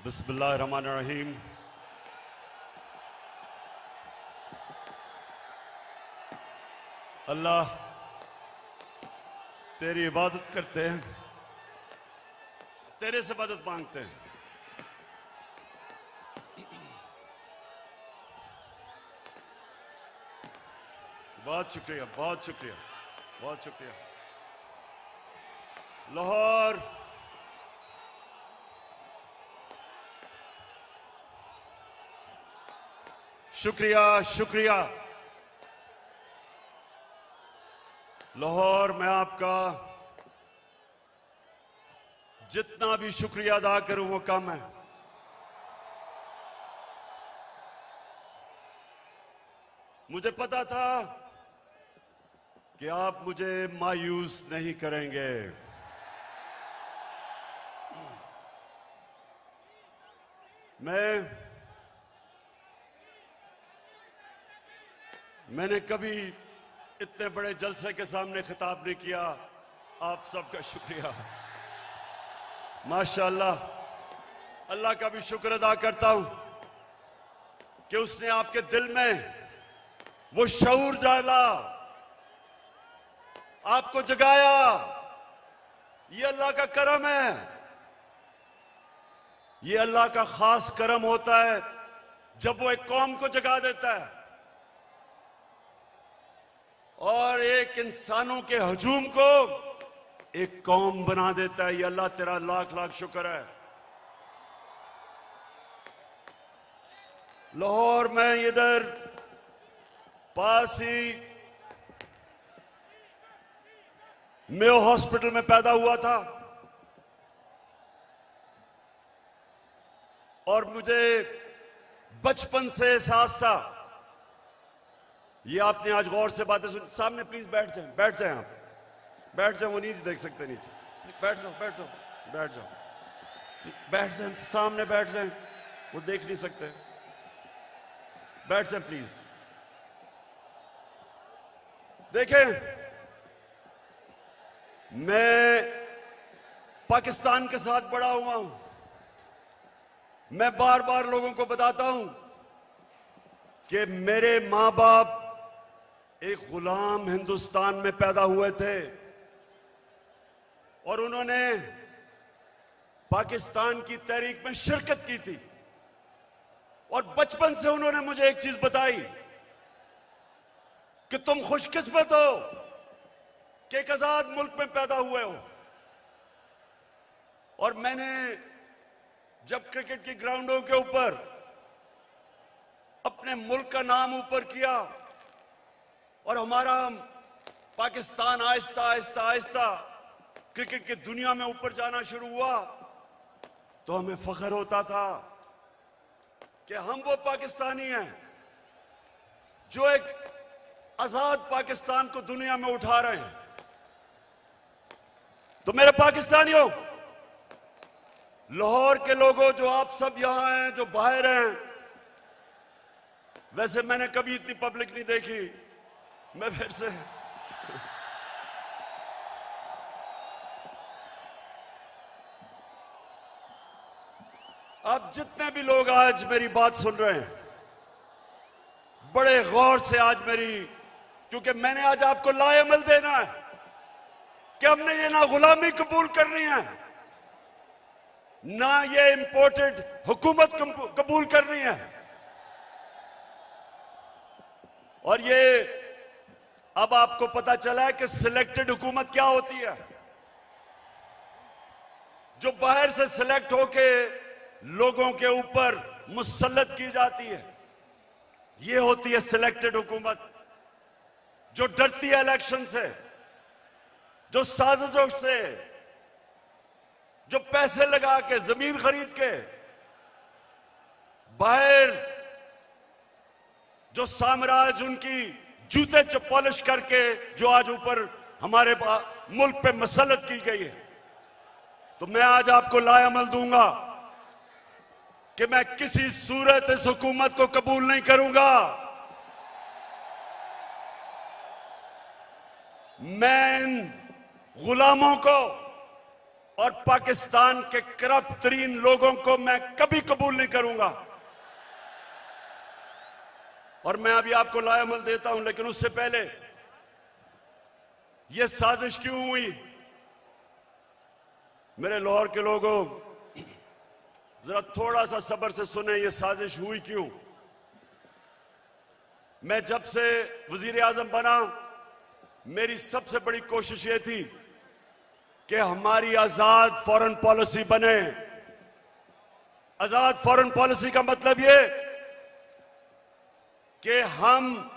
बिस्मिल्लाहिर्रहमानिर्रहीम। अल्लाह तेरी इबादत करते हैं, तेरे से मदद मांगते हैं। बहुत शुक्रिया, बहुत शुक्रिया, बहुत शुक्रिया। लाहौर शुक्रिया, शुक्रिया। लाहौर मैं आपका जितना भी शुक्रिया अदा करूं वो कम है। मुझे पता था कि आप मुझे मायूस नहीं करेंगे। मैंने कभी इतने बड़े जलसे के सामने खिताब नहीं किया। आप सबका शुक्रिया। माशाअल्लाह, अल्लाह का भी शुक्र अदा करता हूं कि उसने आपके दिल में वो शऊर डाला, आपको जगाया। ये अल्लाह का करम है। ये अल्लाह का खास करम होता है जब वो एक कौम को जगा देता है और एक इंसानों के हजूम को एक कौम बना देता है। ये अल्लाह तेरा लाख लाख शुक्र है। लाहौर में इधर पास ही मेयो हॉस्पिटल में पैदा हुआ था और मुझे बचपन से एहसास था। ये आपने आज गौर से बातें सुन। सामने प्लीज बैठ जाएं, बैठ जाएं, आप बैठ जाओ। वो नीचे देख सकते नीचे। बैठ जाओ, बैठ जाओ, बैठ जाओ, बैठ जाएं, सामने बैठ जाएं। वो देख नहीं सकते। बैठ जाएं प्लीज। देखें, मैं पाकिस्तान के साथ बड़ा हुआ हूं। मैं बार बार लोगों को बताता हूं कि मेरे मां बाप एक गुलाम हिंदुस्तान में पैदा हुए थे और उन्होंने पाकिस्तान की तहरीक में शिरकत की थी। और बचपन से उन्होंने मुझे एक चीज बताई कि तुम खुशकिस्मत हो कि एक आजाद मुल्क में पैदा हुए हो। और मैंने जब क्रिकेट की ग्राउंडों के ऊपर अपने मुल्क का नाम ऊपर किया और हमारा पाकिस्तान आहिस्ता आहिस्ता आहिस्ता क्रिकेट की दुनिया में ऊपर जाना शुरू हुआ, तो हमें फख्र होता था कि हम वो पाकिस्तानी हैं जो एक आजाद पाकिस्तान को दुनिया में उठा रहे हैं। तो मेरे पाकिस्तानियों, लाहौर के लोगों, जो आप सब यहां हैं, जो बाहर हैं, वैसे मैंने कभी इतनी पब्लिक नहीं देखी। मैं फिर से आप जितने भी लोग आज मेरी बात सुन रहे हैं, बड़े गौर से आज मेरी, क्योंकि मैंने आज आपको लाएमल देना है कि हमने ये ना गुलामी कबूल करनी है, ना ये इंपोर्टेड हुकूमत कबूल करनी है। और ये अब आपको पता चला है कि सिलेक्टेड हुकूमत क्या होती है। जो बाहर से सिलेक्ट होके लोगों के ऊपर मुसल्लत की जाती है, ये होती है सिलेक्टेड हुकूमत। जो डरती है इलेक्शन से, जो साजिशों से, जो पैसे लगा के, जमीन खरीद के, बाहर जो साम्राज्य उनकी जूते पॉलिश करके जो आज ऊपर हमारे मुल्क पे मसल्लत की गई है। तो मैं आज आपको लाएमल दूंगा कि मैं किसी सूरत इस हुकूमत को कबूल नहीं करूंगा। मैं इन गुलामों को और पाकिस्तान के करप्ट तरीन लोगों को मैं कभी कबूल नहीं करूंगा। और मैं अभी आपको लाएमल देता हूं, लेकिन उससे पहले यह साजिश क्यों हुई? मेरे लाहौर के लोगों, जरा थोड़ा सा सब्र से सुने, यह साजिश हुई क्यों। मैं जब से वजीर आजम बना, मेरी सबसे बड़ी कोशिश यह थी कि हमारी आजाद फॉरेन पॉलिसी बने। आजाद फॉरेन पॉलिसी का मतलब यह कि हम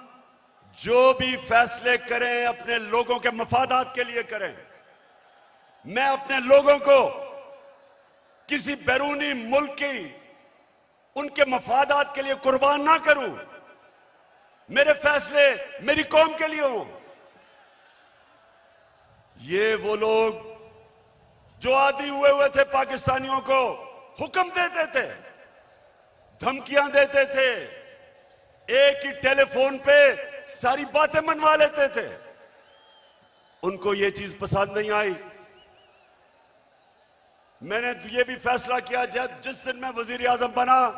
जो भी फैसले करें अपने लोगों के मफादात के लिए करें। मैं अपने लोगों को किसी बैरूनी मुल्क की उनके मफादात के लिए कुर्बान ना करूं। मेरे फैसले मेरी कौम के लिए हों। ये वो लोग जो आदी हुए थे पाकिस्तानियों को हुक्म देते थे, धमकियां देते थे, एक ही टेलीफोन पे सारी बातें मनवा लेते थे, उनको ये चीज पसंद नहीं आई। मैंने ये भी फैसला किया जब जिस दिन मैं वजीर आजम बना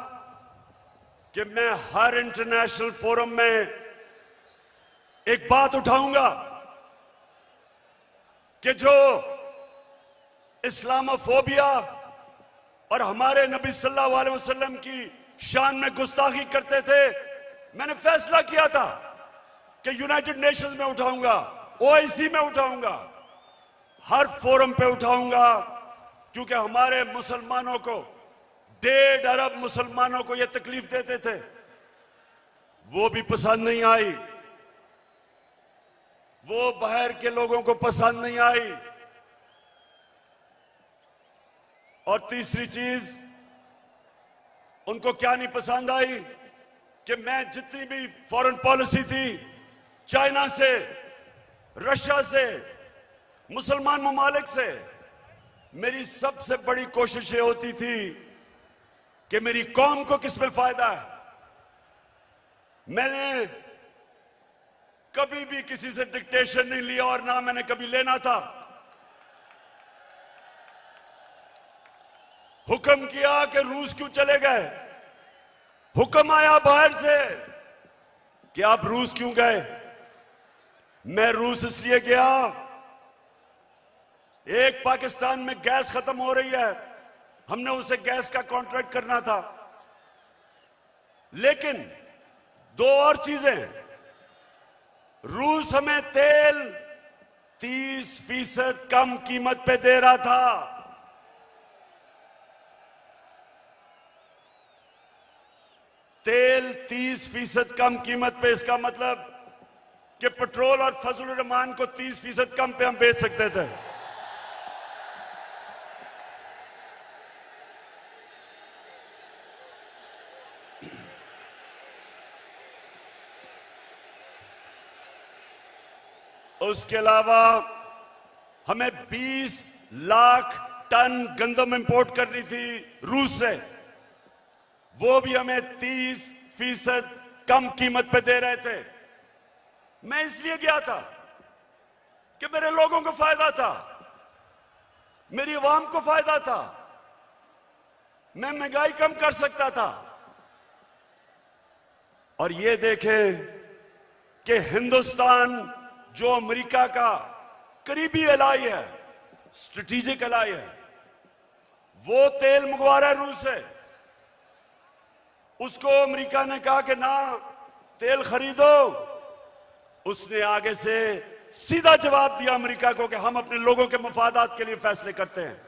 कि मैं हर इंटरनेशनल फोरम में एक बात उठाऊंगा कि जो इस्लामोफोबिया और हमारे नबी सल्लल्लाहु अलैहि वसल्लम की शान में गुस्ताखी करते थे, मैंने फैसला किया था कि यूनाइटेड नेशंस में उठाऊंगा, ओआईसी में उठाऊंगा, हर फोरम पे उठाऊंगा, क्योंकि हमारे मुसलमानों को 1.5 अरब मुसलमानों को यह तकलीफ देते थे, वो भी पसंद नहीं आई, वो बाहर के लोगों को पसंद नहीं आई। और तीसरी चीज उनको क्या नहीं पसंद आई कि मैं जितनी भी फॉरेन पॉलिसी थी, चाइना से, रशिया से, मुसलमान ममालिक से, मेरी सबसे बड़ी कोशिश ये होती थी कि मेरी कौम को किसमें फायदा है। मैंने कभी भी किसी से डिक्टेशन नहीं लिया और ना मैंने कभी लेना था। हुक्म किया कि रूस क्यों चले गए, हुक्म आया बाहर से कि आप रूस क्यों गए। मैं रूस इसलिए गया, एक पाकिस्तान में गैस खत्म हो रही है, हमने उसे गैस का कॉन्ट्रैक्ट करना था, लेकिन 2 और चीजें, रूस हमें तेल 30% कम कीमत पे दे रहा था। तेल 30% कम कीमत पे, इसका मतलब कि पेट्रोल और फजलुर रहमान को 30% कम पे हम बेच सकते थे। उसके अलावा हमें 20 लाख टन गंदम इंपोर्ट करनी थी रूस से, वो भी हमें 30% कम कीमत पे दे रहे थे। मैं इसलिए गया था कि मेरे लोगों को फायदा था, मेरी आवाम को फायदा था, मैं महंगाई कम कर सकता था। और ये देखें कि हिंदुस्तान जो अमेरिका का करीबी एलाई है, स्ट्रेटेजिक एलाई है, वो तेल मंगवा रहा है रूस से। उसको अमेरिका ने कहा कि ना तेल खरीदो, उसने आगे से सीधा जवाब दिया अमेरिका को कि हम अपने लोगों के मफादात के लिए फैसले करते हैं।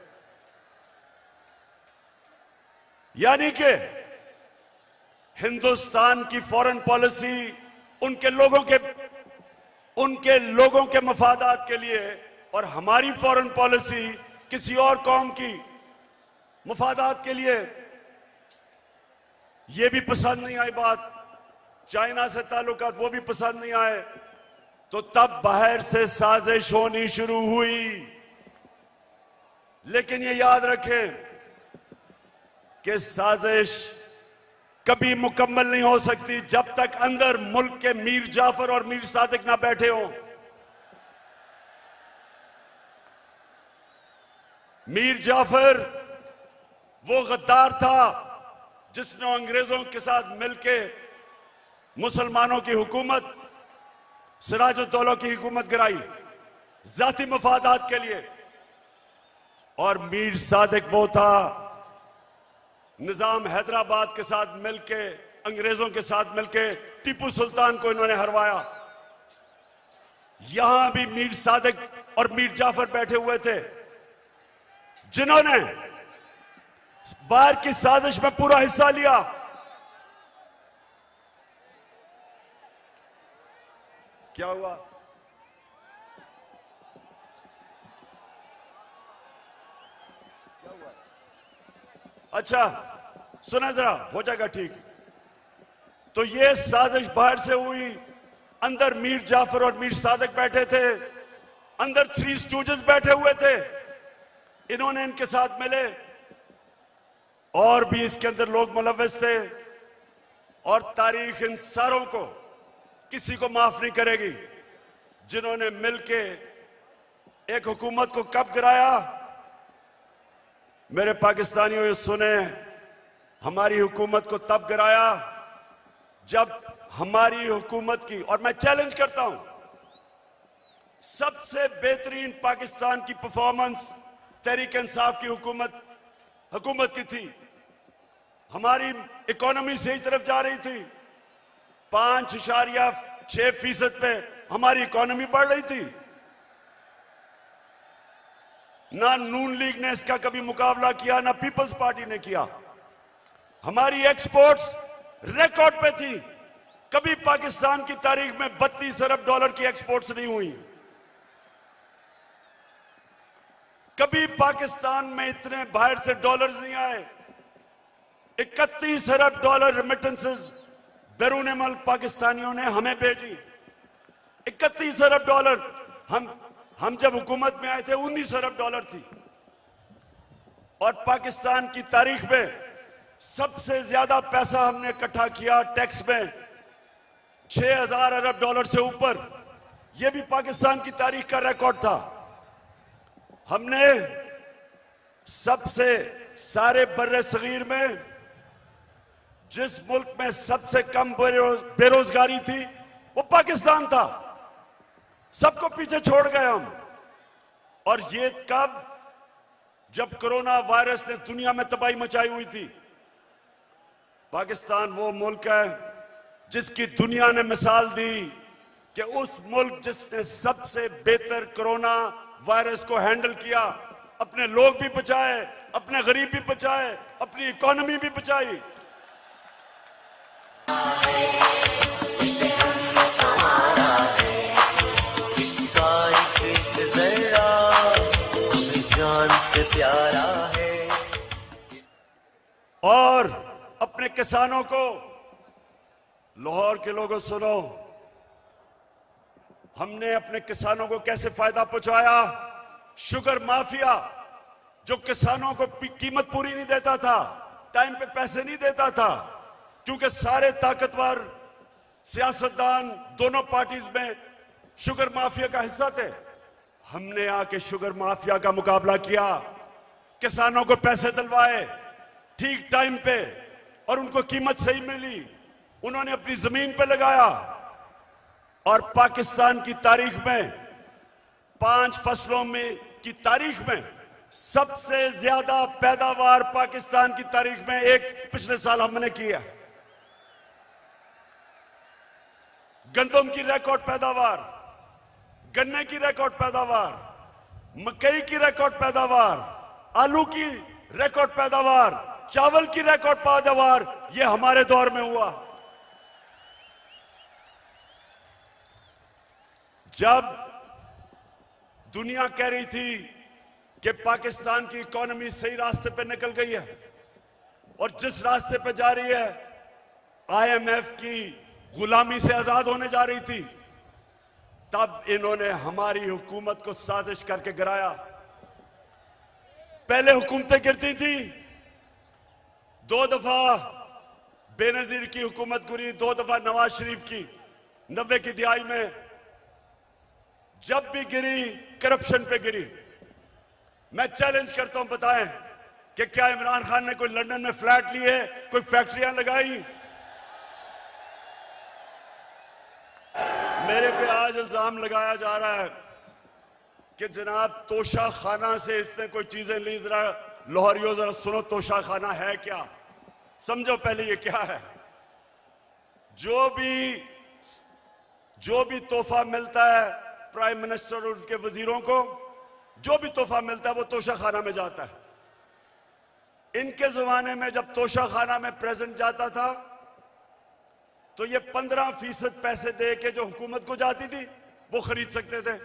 यानी कि हिंदुस्तान की फॉरेन पॉलिसी उनके लोगों के मफादात के लिए, और हमारी फॉरेन पॉलिसी किसी और कौम की मफादात के लिए। यह भी पसंद नहीं आई बात, चाइना से ताल्लुकात वो भी पसंद नहीं आए, तो तब बाहर से साजिश होनी शुरू हुई। लेकिन ये याद रखें कि साजिश कभी मुकम्मल नहीं हो सकती जब तक अंदर मुल्क के मीर जाफर और मीर सादिक ना बैठे हों। मीर जाफर वो गद्दार था जिसने अंग्रेजों के साथ मिलकर मुसलमानों की हुकूमत, सिराजुद्दौला की हुकूमत गिराई जाती मफादात के लिए। और मीर सादिक वो था निजाम हैदराबाद के साथ मिलके, अंग्रेजों के साथ मिलके टीपू सुल्तान को इन्होंने हरवाया। यहां भी मीर सादिक और मीर जाफर बैठे हुए थे जिन्होंने बाहर की साजिश में पूरा हिस्सा लिया। क्या हुआ? अच्छा सुना जरा, हो जाएगा ठीक। तो ये साजिश बाहर से हुई, अंदर मीर जाफर और मीर सादिक बैठे थे, अंदर थ्री स्टूजेस बैठे हुए थे, इन्होंने इनके साथ मिले। और भी इसके अंदर लोग मुलव्वस थे। और तारीख इन सारों को किसी को माफ नहीं करेगी जिन्होंने मिलके एक हुकूमत को कब गिराया। मेरे पाकिस्तानियों ये सुने, हमारी हुकूमत को तब गिराया जब हमारी हुकूमत की, और मैं चैलेंज करता हूं, सबसे बेहतरीन पाकिस्तान की परफॉर्मेंस तहरीक इंसाफ की हुकूमत की थी। हमारी इकोनॉमी सही तरफ जा रही थी, 5.6% पे हमारी इकोनॉमी बढ़ रही थी। ना नून लीग ने इसका कभी मुकाबला किया, ना पीपल्स पार्टी ने किया। हमारी एक्सपोर्ट्स रिकॉर्ड पे थी। कभी पाकिस्तान की तारीख में 32 अरब डॉलर की एक्सपोर्ट्स नहीं हुई। कभी पाकिस्तान में इतने बाहर से डॉलर्स नहीं आए। 31 अरब डॉलर रेमिटेंसेस बैरून मुल्क पाकिस्तानियों ने हमें भेजी। 31 अरब डॉलर। हम जब हुकूमत में आए थे 19 अरब डॉलर थी। और पाकिस्तान की तारीख में सबसे ज्यादा पैसा हमने इकट्ठा किया टैक्स में, 6000 अरब डॉलर से ऊपर। यह भी पाकिस्तान की तारीख का रिकॉर्ड था। हमने सबसे सारे बर्रे सगीर में जिस मुल्क में सबसे कम बेरोजगारी थी वो पाकिस्तान था। सबको पीछे छोड़ गए हम। और ये कब? जब कोरोना वायरस ने दुनिया में तबाही मचाई हुई थी। पाकिस्तान वो मुल्क है जिसकी दुनिया ने मिसाल दी कि उस मुल्क जिसने सबसे बेहतर कोरोना वायरस को हैंडल किया, अपने लोग भी बचाए, अपने गरीब भी बचाए, अपनी इकोनॉमी भी बचाई। प्यारा है। और अपने किसानों को, लाहौर के लोगों सुनो, हमने अपने किसानों को कैसे फायदा पहुंचाया। शुगर माफिया जो किसानों को कीमत पूरी नहीं देता था, टाइम पे पैसे नहीं देता था, क्योंकि सारे ताकतवर सियासतदान दोनों पार्टीज में शुगर माफिया का हिस्सा थे। हमने आके शुगर माफिया का मुकाबला किया, किसानों को पैसे दिलवाए ठीक टाइम पे और उनको कीमत सही मिली। उन्होंने अपनी जमीन पे लगाया। और पाकिस्तान की तारीख में 5 फसलों में की तारीख में सबसे ज्यादा पैदावार पाकिस्तान की तारीख में एक पिछले साल हमने किया। गंदम की रिकॉर्ड पैदावार, गन्ने की रिकॉर्ड पैदावार, मकई की रिकॉर्ड पैदावार, आलू की रिकॉर्ड पैदावार, चावल की रिकॉर्ड पैदावार, यह हमारे दौर में हुआ। जब दुनिया कह रही थी कि पाकिस्तान की इकोनॉमी सही रास्ते पे निकल गई है और जिस रास्ते पे जा रही है, आईएमएफ की गुलामी से आजाद होने जा रही थी, तब इन्होंने हमारी हुकूमत को साजिश करके गिराया। पहले हुकूमतें गिरती थी, 2 दफा बेनजीर की हुकूमत गिरी, 2 दफा नवाज शरीफ की 90 की दिहाई में। जब भी गिरी करप्शन पे गिरी। मैं चैलेंज करता हूं, बताएं कि क्या इमरान खान ने कोई लंदन में फ्लैट लिए, कोई फैक्ट्रियां लगाई? मेरे पे आज इल्जाम लगाया जा रहा है कि जनाब तोशा खाना से इसने कोई चीजें ली। जरा लाहौरियों जरा सुनो, तोशा खाना है क्या? समझो पहले ये क्या है। जो भी तोहफा मिलता है प्राइम मिनिस्टर और उनके वजीरों को, जो भी तोहफा मिलता है वो तोशा खाना में जाता है। इनके जमाने में जब तोशा खाना में प्रेजेंट जाता था तो ये 15% पैसे दे के जो हुकूमत को जाती थी वो खरीद सकते थे।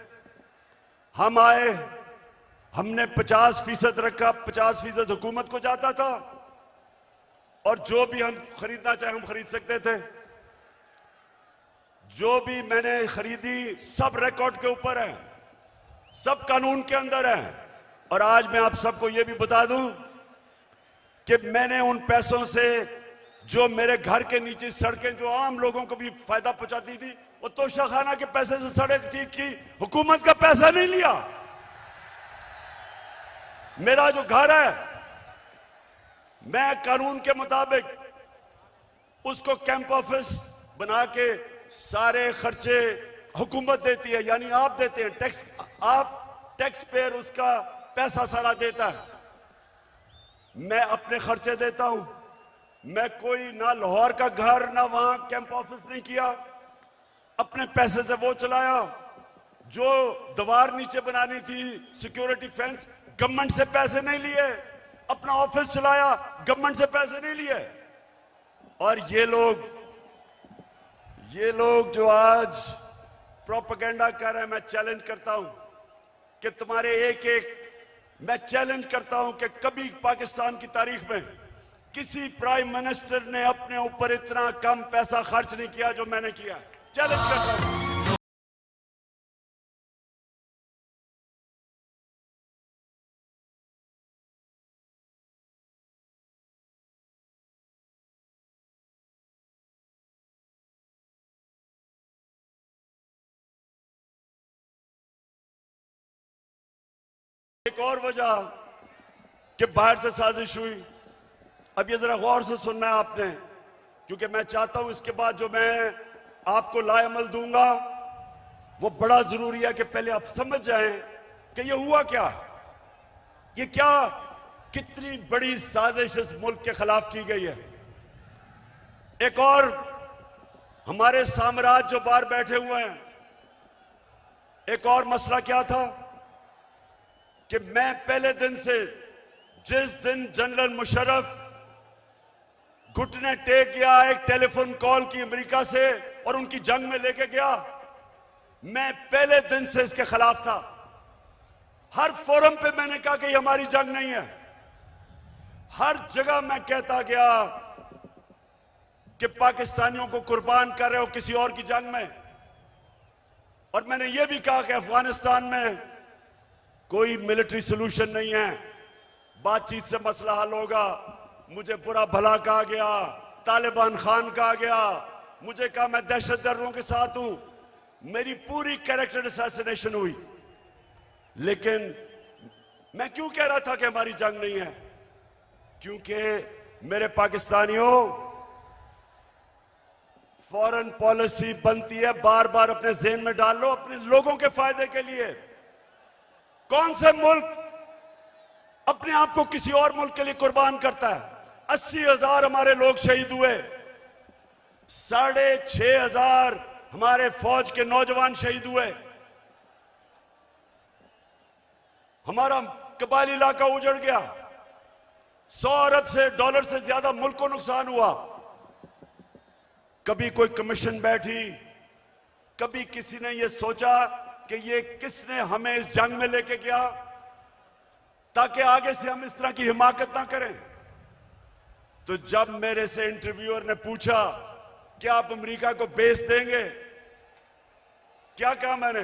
हम आए, हमने 50% रखा, 50% हुकूमत को जाता था और जो भी हम खरीदना चाहे हम खरीद सकते थे। जो भी मैंने खरीदी सब रिकॉर्ड के ऊपर है, सब कानून के अंदर है। और आज मैं आप सबको यह भी बता दूं कि मैंने उन पैसों से जो मेरे घर के नीचे सड़कें जो आम लोगों को भी फायदा पहुंचाती थी, वो तोशा खाना के पैसे से सड़क ठीक की, हुकूमत का पैसा नहीं लिया। मेरा जो घर है मैं कानून के मुताबिक उसको कैंप ऑफिस बना के सारे खर्चे हुकूमत देती है, यानी आप देते हैं टैक्स, आप टैक्स पेयर उसका पैसा सारा देता है। मैं अपने खर्चे देता हूं। मैं कोई ना लाहौर का घर ना वहां कैंप ऑफिस नहीं किया, अपने पैसे से वो चलाया। जो दीवार नीचे बनानी थी सिक्योरिटी फेंस, गवर्नमेंट से पैसे नहीं लिए, अपना ऑफिस चलाया, गवर्नमेंट से पैसे नहीं लिए। और ये लोग जो आज प्रोपेगेंडा कर रहे हैं, मैं चैलेंज करता हूं कि तुम्हारे मैं चैलेंज करता हूं कि कभी पाकिस्तान की तारीख में किसी प्राइम मिनिस्टर ने अपने ऊपर इतना कम पैसा खर्च नहीं किया जो मैंने किया। चैलेंज करता हूं। एक और वजह कि बाहर से साजिश हुई, अब ये जरा गौर से सुनना है आपने, क्योंकि मैं चाहता हूं इसके बाद जो मैं आपको लाएमल दूंगा वो बड़ा जरूरी है कि पहले आप समझ जाएं कि ये हुआ क्या, ये क्या, कितनी बड़ी साजिश इस मुल्क के खिलाफ की गई है। एक और हमारे साम्राज्य जो बाहर बैठे हुए हैं, एक और मसला क्या था कि मैं पहले दिन से, जिस दिन जनरल मुशर्रफ घुटने टेक गया एक टेलीफोन कॉल की अमेरिका से और उनकी जंग में लेके गया, मैं पहले दिन से इसके खिलाफ था। हर फोरम पे मैंने कहा कि ये हमारी जंग नहीं है। हर जगह मैं कहता गया कि पाकिस्तानियों को कुर्बान कर रहे हो किसी और की जंग में। और मैंने ये भी कहा कि अफगानिस्तान में कोई मिलिट्री सोल्यूशन नहीं है, बातचीत से मसला हल होगा। मुझे बुरा भला कहा गया, तालिबान खान कहा गया, मुझे कहा मैं दहशतगर्दों के साथ हूं, मेरी पूरी कैरेक्टर असैसिनेशन हुई। लेकिन मैं क्यों कह रहा था कि हमारी जंग नहीं है? क्योंकि मेरे पाकिस्तानियों, फॉरेन पॉलिसी बनती है, बार बार अपने ज़हन में डाल लो, अपने लोगों के फायदे के लिए। कौन से मुल्क अपने आप को किसी और मुल्क के लिए कुर्बान करता है? 80,000 हमारे लोग शहीद हुए, 6,500 हमारे फौज के नौजवान शहीद हुए, हमारा कबायली इलाका उजड़ गया, 100 अरब से डॉलर से ज्यादा मुल्क को नुकसान हुआ। कभी कोई कमीशन बैठी, कभी किसी ने यह सोचा कि ये किसने हमें इस जंग में लेके गया ताकि आगे से हम इस तरह की हिमाकत ना करें। तो जब मेरे से इंटरव्यूअर ने पूछा क्या आप अमेरिका को बेस देंगे, क्या कहा मैंने?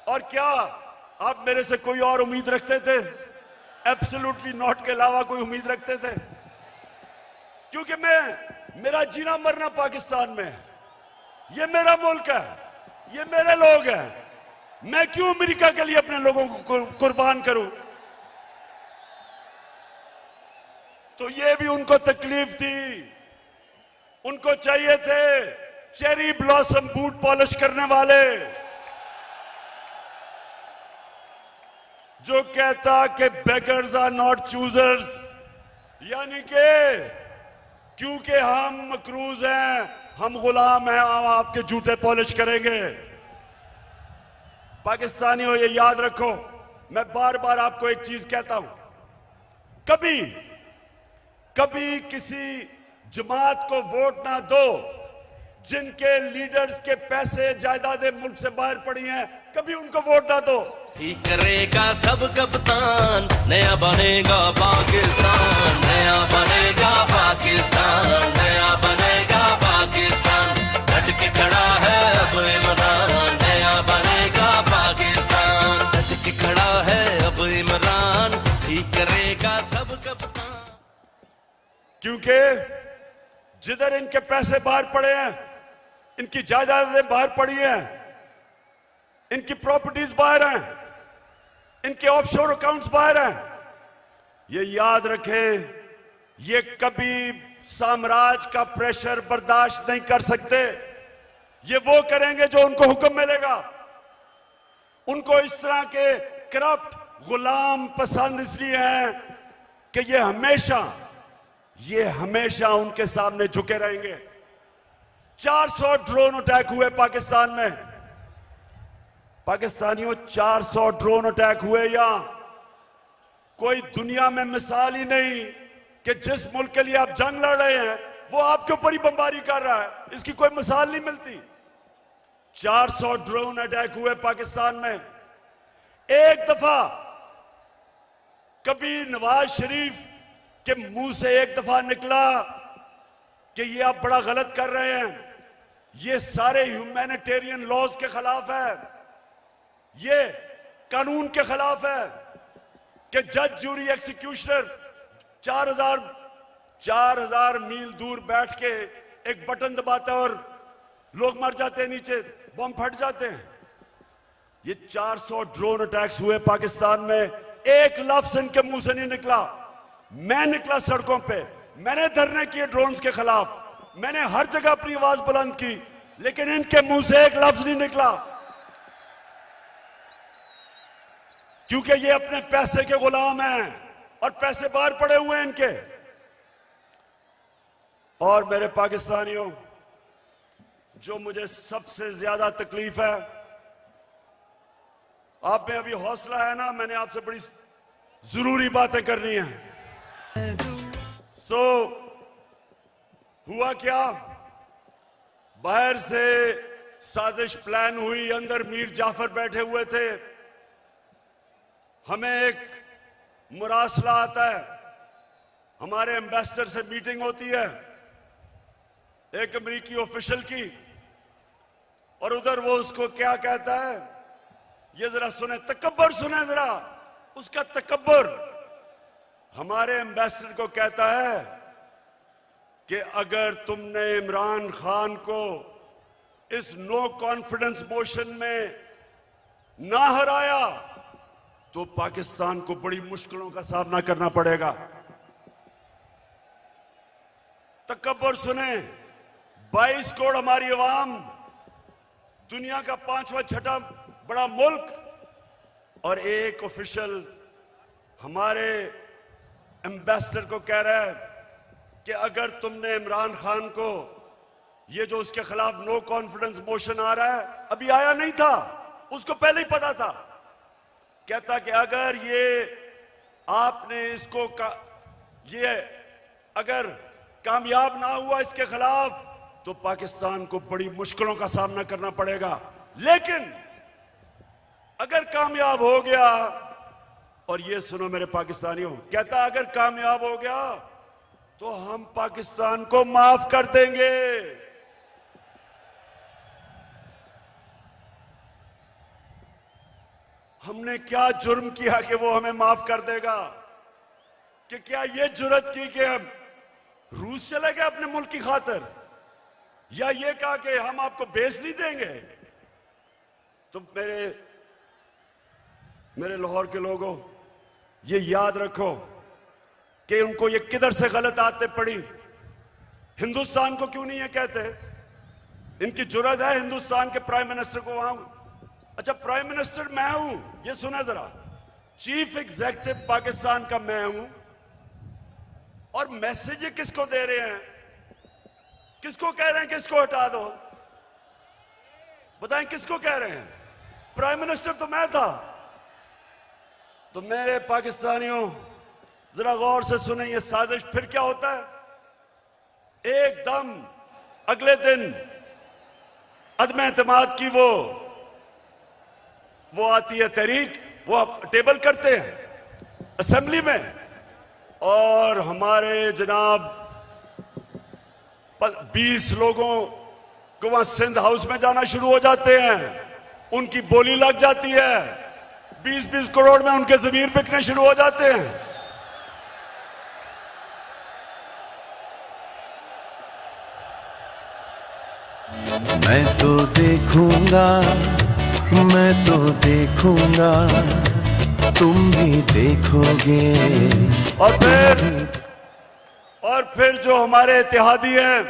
और क्या आप मेरे से कोई और उम्मीद रखते थे? एब्सोल्युटली नॉट के अलावा कोई उम्मीद रखते थे? क्योंकि मेरा जीना मरना पाकिस्तान में है। ये मेरा मुल्क है, ये मेरे लोग हैं। मैं क्यों अमेरिका के लिए अपने लोगों को कुर्बान करूं? तो ये भी उनको तकलीफ थी। उनको चाहिए थे चेरी ब्लॉसम बूट पॉलिश करने वाले, जो कहता कि बेगर्स आर नॉट चूजर्स, यानी कि क्योंकि हम मकरूज हैं, हम गुलाम हैं, हम आपके जूते पॉलिश करेंगे। पाकिस्तानियों, ये याद रखो, मैं बार बार आपको एक चीज कहता हूं, कभी कभी किसी जमात को वोट ना दो जिनके लीडर्स के पैसे जायदादें मुल्क से बाहर पड़ी हैं, कभी उनको वोट ना दो। ठीक करेगा सब कप्तान, नया बनेगा पाकिस्तान, नया बनेगा पाकिस्तान, नया बनेगा पाकिस्तान, डट के खड़ा है अब इमरान, नया बनेगा पाकिस्तान, डट के खड़ा है अब इमरान, ठीक करेगा सब कप्तान। क्योंकि जिधर इनके पैसे बाहर पड़े हैं, इनकी जायदादें बाहर पड़ी हैं, इनकी प्रॉपर्टीज बाहर हैं, इनके ऑफशोर अकाउंट्स बाहर हैं, ये याद रखें, ये कभी साम्राज्य का प्रेशर बर्दाश्त नहीं कर सकते। ये वो करेंगे जो उनको हुक्म मिलेगा। उनको इस तरह के करप्ट गुलाम पसंद इसलिए हैं कि ये हमेशा उनके सामने झुके रहेंगे। 400 ड्रोन अटैक हुए पाकिस्तान में। पाकिस्तानियों, 400 ड्रोन अटैक हुए यहां। कोई दुनिया में मिसाल ही नहीं कि जिस मुल्क के लिए आप जंग लड़ रहे हैं वो आपके ऊपर ही बमबारी कर रहा है, इसकी कोई मिसाल नहीं मिलती। 400 ड्रोन अटैक हुए पाकिस्तान में। एक दफा कभी नवाज शरीफ के मुंह से एक दफा निकला कि ये आप बड़ा गलत कर रहे हैं, ये सारे ह्यूमैनिटेरियन लॉज के खिलाफ है, ये कानून के खिलाफ है कि जज, जूरी, एक्सिक्यूशनर 4000 मील दूर बैठ के एक बटन दबाता है और लोग मर जाते हैं, नीचे बम फट जाते हैं। ये 400 ड्रोन अटैक्स हुए पाकिस्तान में। एक लफ्ज इनके मुंह से नहीं निकला। मैं निकला सड़कों पे, मैंने धरने किए ड्रोन्स के खिलाफ, मैंने हर जगह अपनी आवाज बुलंद की, लेकिन इनके मुंह से एक लफ्ज नहीं निकला, क्योंकि ये अपने पैसे के गुलाम हैं और पैसे बाहर पड़े हुए हैं इनके। और मेरे पाकिस्तानियों, जो मुझे सबसे ज्यादा तकलीफ है, आप में अभी हौसला है ना, मैंने आपसे बड़ी जरूरी बातें करनी है। हुआ क्या, बाहर से साजिश प्लान हुई, अंदर मीर जाफर बैठे हुए थे। हमें एक मुरासला आता है, हमारे एम्बेसडर से मीटिंग होती है एक अमेरिकी ऑफिशियल की, और उधर वो उसको क्या कहता है, ये जरा सुने, तकब्बर सुने जरा, उसका तकब्बर। हमारे एम्बेसडर को कहता है कि अगर तुमने इमरान खान को इस नो कॉन्फिडेंस मोशन में ना हराया तो पाकिस्तान को बड़ी मुश्किलों का सामना करना पड़ेगा। तकब्बर सुने, 22 करोड़ हमारी अवाम, दुनिया का 5वां 6वां बड़ा मुल्क, और एक ऑफिशियल हमारे एम्बेसडर को कह रहा है कि अगर तुमने इमरान खान को, ये जो उसके खिलाफ नो कॉन्फिडेंस मोशन आ रहा है, अभी आया नहीं था, उसको पहले ही पता था, कहता कि अगर ये आपने इसको ये अगर कामयाब ना हुआ इसके खिलाफ तो पाकिस्तान को बड़ी मुश्किलों का सामना करना पड़ेगा। लेकिन अगर कामयाब हो गया, और ये सुनो मेरे पाकिस्तानियों, कहता अगर कामयाब हो गया तो हम पाकिस्तान को माफ कर देंगे। हमने क्या जुर्म किया कि वो हमें माफ कर देगा? कि क्या ये जुर्रत की कि हम रूस चले गए अपने मुल्क की खातिर, या ये कहा कि हम आपको बेस नहीं देंगे? तो मेरे मेरे लाहौर के लोगों, ये याद रखो कि उनको ये किधर से गलत आदतें पड़ी। हिंदुस्तान को क्यों नहीं ये कहते? इनकी जुर्रत है हिंदुस्तान के प्राइम मिनिस्टर को वहां। अच्छा, प्राइम मिनिस्टर मैं हूं, ये सुना जरा। चीफ एग्जीक्यूटिव पाकिस्तान का मैं हूं, और मैसेज ये किसको दे रहे हैं? किसको कह रहे हैं किसको हटा दो? बताएं किसको कह रहे हैं? प्राइम मिनिस्टर तो मैं था। तो मेरे पाकिस्तानियों, जरा गौर से सुने ये साजिश। फिर क्या होता है? एकदम अगले दिन अदम एतमाद की वो आती है तहरीक, वो टेबल करते हैं असेंबली में, और हमारे जनाब 20 लोगों को वहां सिंध हाउस में जाना शुरू हो जाते हैं। उनकी बोली लग जाती है, 20-20 करोड़ में उनके जमीन बिकने शुरू हो जाते हैं। मैं तो देखूंगा, मैं तो देखूंगा, तुम भी देखोगे। और फिर जो हमारे इत्तेहादी हैं,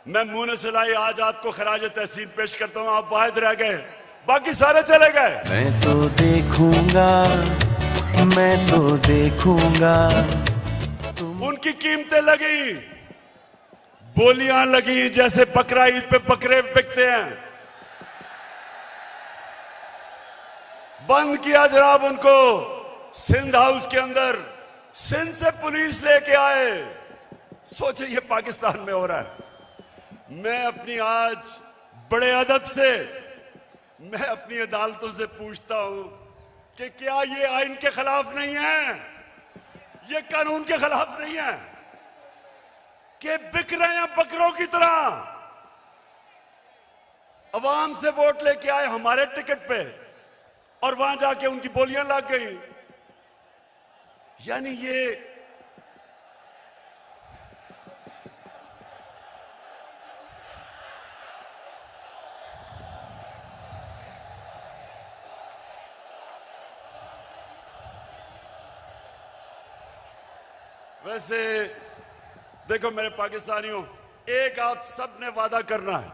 मैं मुंह ने सिलाई आज आपको खराज तहसीन पेश करता हूं। आप वाहिद रह गए, बाकी सारे चले गए। मैं तो देखूंगा, मैं तो देखूंगा, उनकी कीमतें लगी, बोलियां लगी, जैसे बकरा ईद पे बकरे बिकते हैं। बंद किया जनाब उनको सिंध हाउस के अंदर। सिंध से पुलिस लेके आए। सोचिए ये पाकिस्तान में हो रहा है। मैं अपनी आज बड़े अदब से मैं अपनी अदालतों से पूछता हूं कि क्या ये आइन के खिलाफ नहीं है, ये कानून के खिलाफ नहीं है कि बिक रहे हैं बकरों की तरह? अवाम से वोट लेके आए हमारे टिकट पे, और वहां जाके उनकी बोलियां लग गई। यानी ये वैसे देखो मेरे पाकिस्तानियों, एक आप सब ने वादा करना है,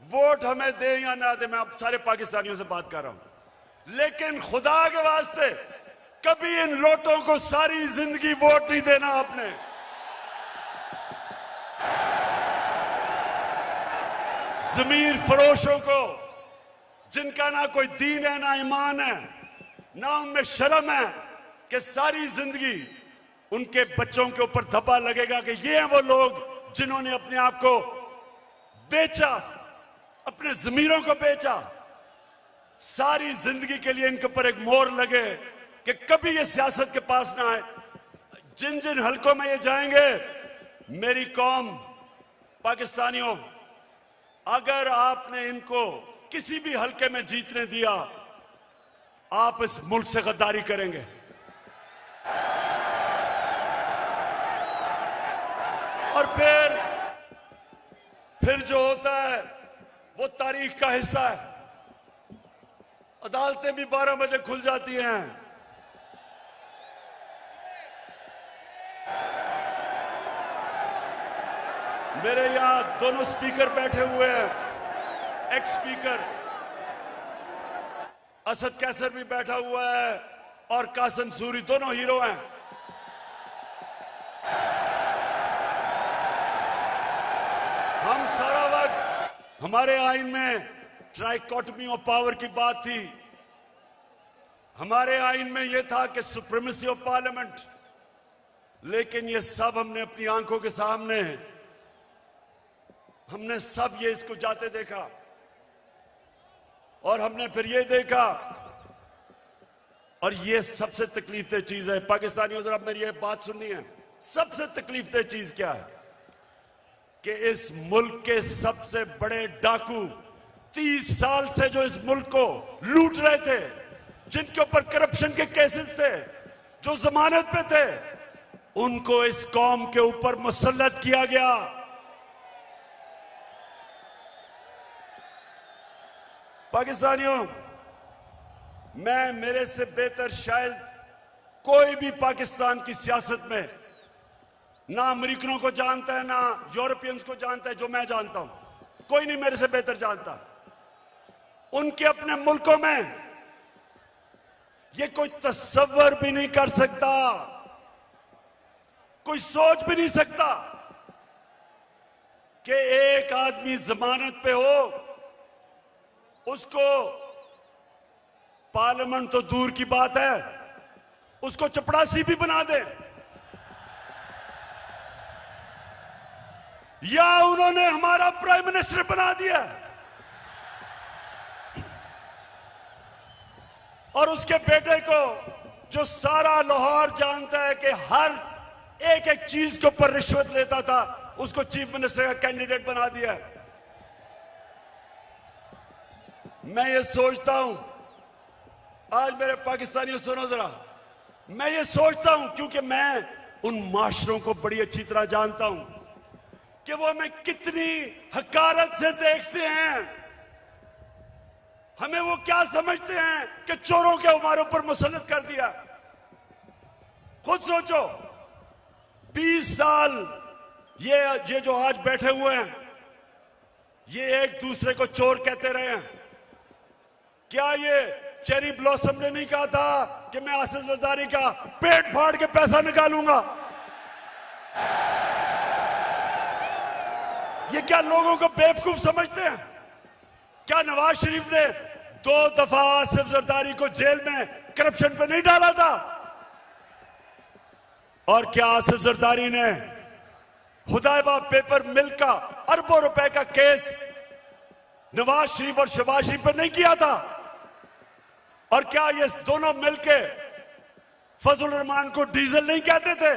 वोट हमें दे या ना दे, मैं आप सारे पाकिस्तानियों से बात कर रहा हूं, लेकिन खुदा के वास्ते कभी इन लोटों को सारी जिंदगी वोट नहीं देना आपने। जमीर फरोशों को, जिनका ना कोई दीन है ना ईमान है, ना उनमें शर्म है, कि सारी जिंदगी उनके बच्चों के ऊपर धब्बा लगेगा कि ये हैं वो लोग जिन्होंने अपने आप को बेचा, अपने जमीरों को बेचा। सारी जिंदगी के लिए इनके ऊपर एक मोहर लगे कि कभी ये सियासत के पास ना आए। जिन जिन हलकों में ये जाएंगे, मेरी कौम पाकिस्तानियों, अगर आपने इनको किसी भी हलके में जीतने दिया, आप इस मुल्क से गद्दारी करेंगे। और फिर जो होता है वो तारीख का हिस्सा है। अदालतें भी 12 बजे खुल जाती हैं। मेरे यहां दोनों स्पीकर बैठे हुए हैं, एक्स स्पीकर असद कैसर भी बैठा हुआ है और कासिम सूरी, दोनों हीरो हैं। हम सारा वक्त, हमारे आइन में ट्राइकोटमी ऑफ पावर की बात थी, हमारे आइन में यह था कि सुप्रीमेसी ऑफ पार्लियामेंट, लेकिन ये सब हमने अपनी आंखों के सामने, हमने सब ये इसको जाते देखा, और हमने फिर ये देखा, और ये सबसे तकलीफदेह चीज है। पाकिस्तानियों, जरा मेरी ये बात सुननी है, सबसे तकलीफदेह चीज क्या है कि इस मुल्क के सबसे बड़े डाकू 30 साल से जो इस मुल्क को लूट रहे थे, जिनके ऊपर करप्शन के केसेस थे, जो जमानत पे थे, उनको इस कौम के ऊपर मुसल्लत किया गया। पाकिस्तानियों, मैं, मेरे से बेहतर शायद कोई भी पाकिस्तान की सियासत में ना अमेरिकनों को जानता है, ना यूरोपियंस को जानता है जो मैं जानता हूं। कोई नहीं मेरे से बेहतर जानता। उनके अपने मुल्कों में ये कोई तस्वर भी नहीं कर सकता, कोई सोच भी नहीं सकता कि एक आदमी जमानत पे हो, उसको पार्लियामेंट तो दूर की बात है, उसको चपड़ासी भी बना दे। या उन्होंने हमारा प्राइम मिनिस्टर बना दिया और उसके बेटे को, जो सारा लाहौर जानता है कि हर एक एक चीज के ऊपर रिश्वत लेता था, उसको चीफ मिनिस्टर का कैंडिडेट बना दिया। मैं ये सोचता हूं, आज मेरे पाकिस्तानियों सुनो जरा, मैं ये सोचता हूं क्योंकि मैं उन माशरों को बड़ी अच्छी तरह जानता हूं कि वो हमें कितनी हकारत से देखते हैं। हमें वो क्या समझते हैं कि चोरों के हमारे ऊपर मुसल्लत कर दिया। खुद सोचो, 20 साल ये जो आज बैठे हुए हैं, ये एक दूसरे को चोर कहते रहे हैं। क्या ये चेरी ब्लॉसम ने नहीं कहा था कि मैं आसिफ जरदारी का पेट फाड़ के पैसा निकालूंगा? ये क्या लोगों को बेवकूफ समझते हैं? क्या नवाज शरीफ ने 2 दफा आसिफ जरदारी को जेल में करप्शन पे नहीं डाला था? और क्या आसिफ जरदारी ने हुदैबा पेपर मिल का अरबों रुपए का केस नवाज शरीफ और शहबाज शरीफ पर नहीं किया था? और क्या ये दोनों मिलके फजल रहमान को डीजल नहीं कहते थे?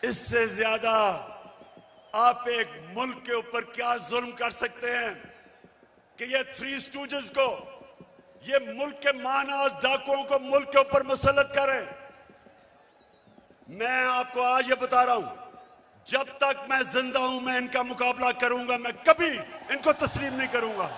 इससे ज्यादा आप एक मुल्क के ऊपर क्या जुल्म कर सकते हैं कि ये 3 स्टूजेस को, ये मुल्क के माना डाकुओं को मुल्क के ऊपर मुसल्लत करें। मैं आपको आज ये बता रहा हूं, जब तक मैं जिंदा हूं मैं इनका मुकाबला करूंगा, मैं कभी इनको तस्लीम नहीं करूंगा।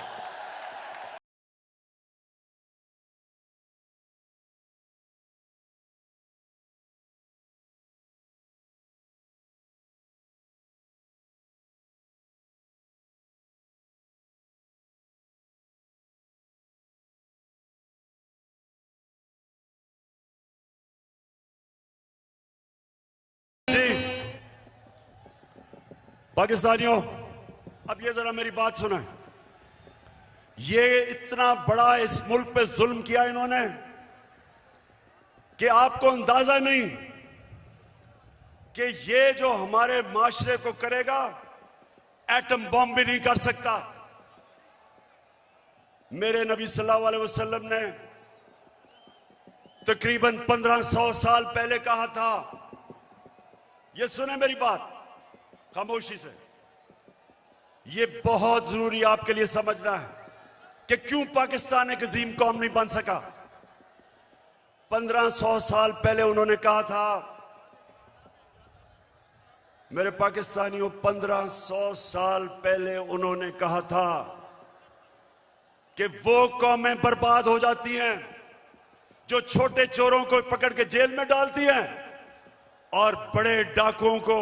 पाकिस्तानियों, अब ये जरा मेरी बात सुना। ये इतना बड़ा इस मुल्क पे जुल्म किया इन्होंने कि आपको अंदाजा नहीं कि ये जो हमारे माशरे को करेगा, एटम बम भी नहीं कर सकता। मेरे नबी सल्लल्लाहु अलैहि वसल्लम ने तकरीबन 1500 साल पहले कहा था, ये सुने मेरी बात खामोशी से, ये बहुत जरूरी आपके लिए समझना है कि क्यों पाकिस्तान एक अजीम कौम नहीं बन सका। 1500 साल पहले उन्होंने कहा था, मेरे पाकिस्तानियों, 1500 साल पहले उन्होंने कहा था कि वो कौमें बर्बाद हो जाती हैं जो छोटे चोरों को पकड़ के जेल में डालती हैं और बड़े डाकुओं को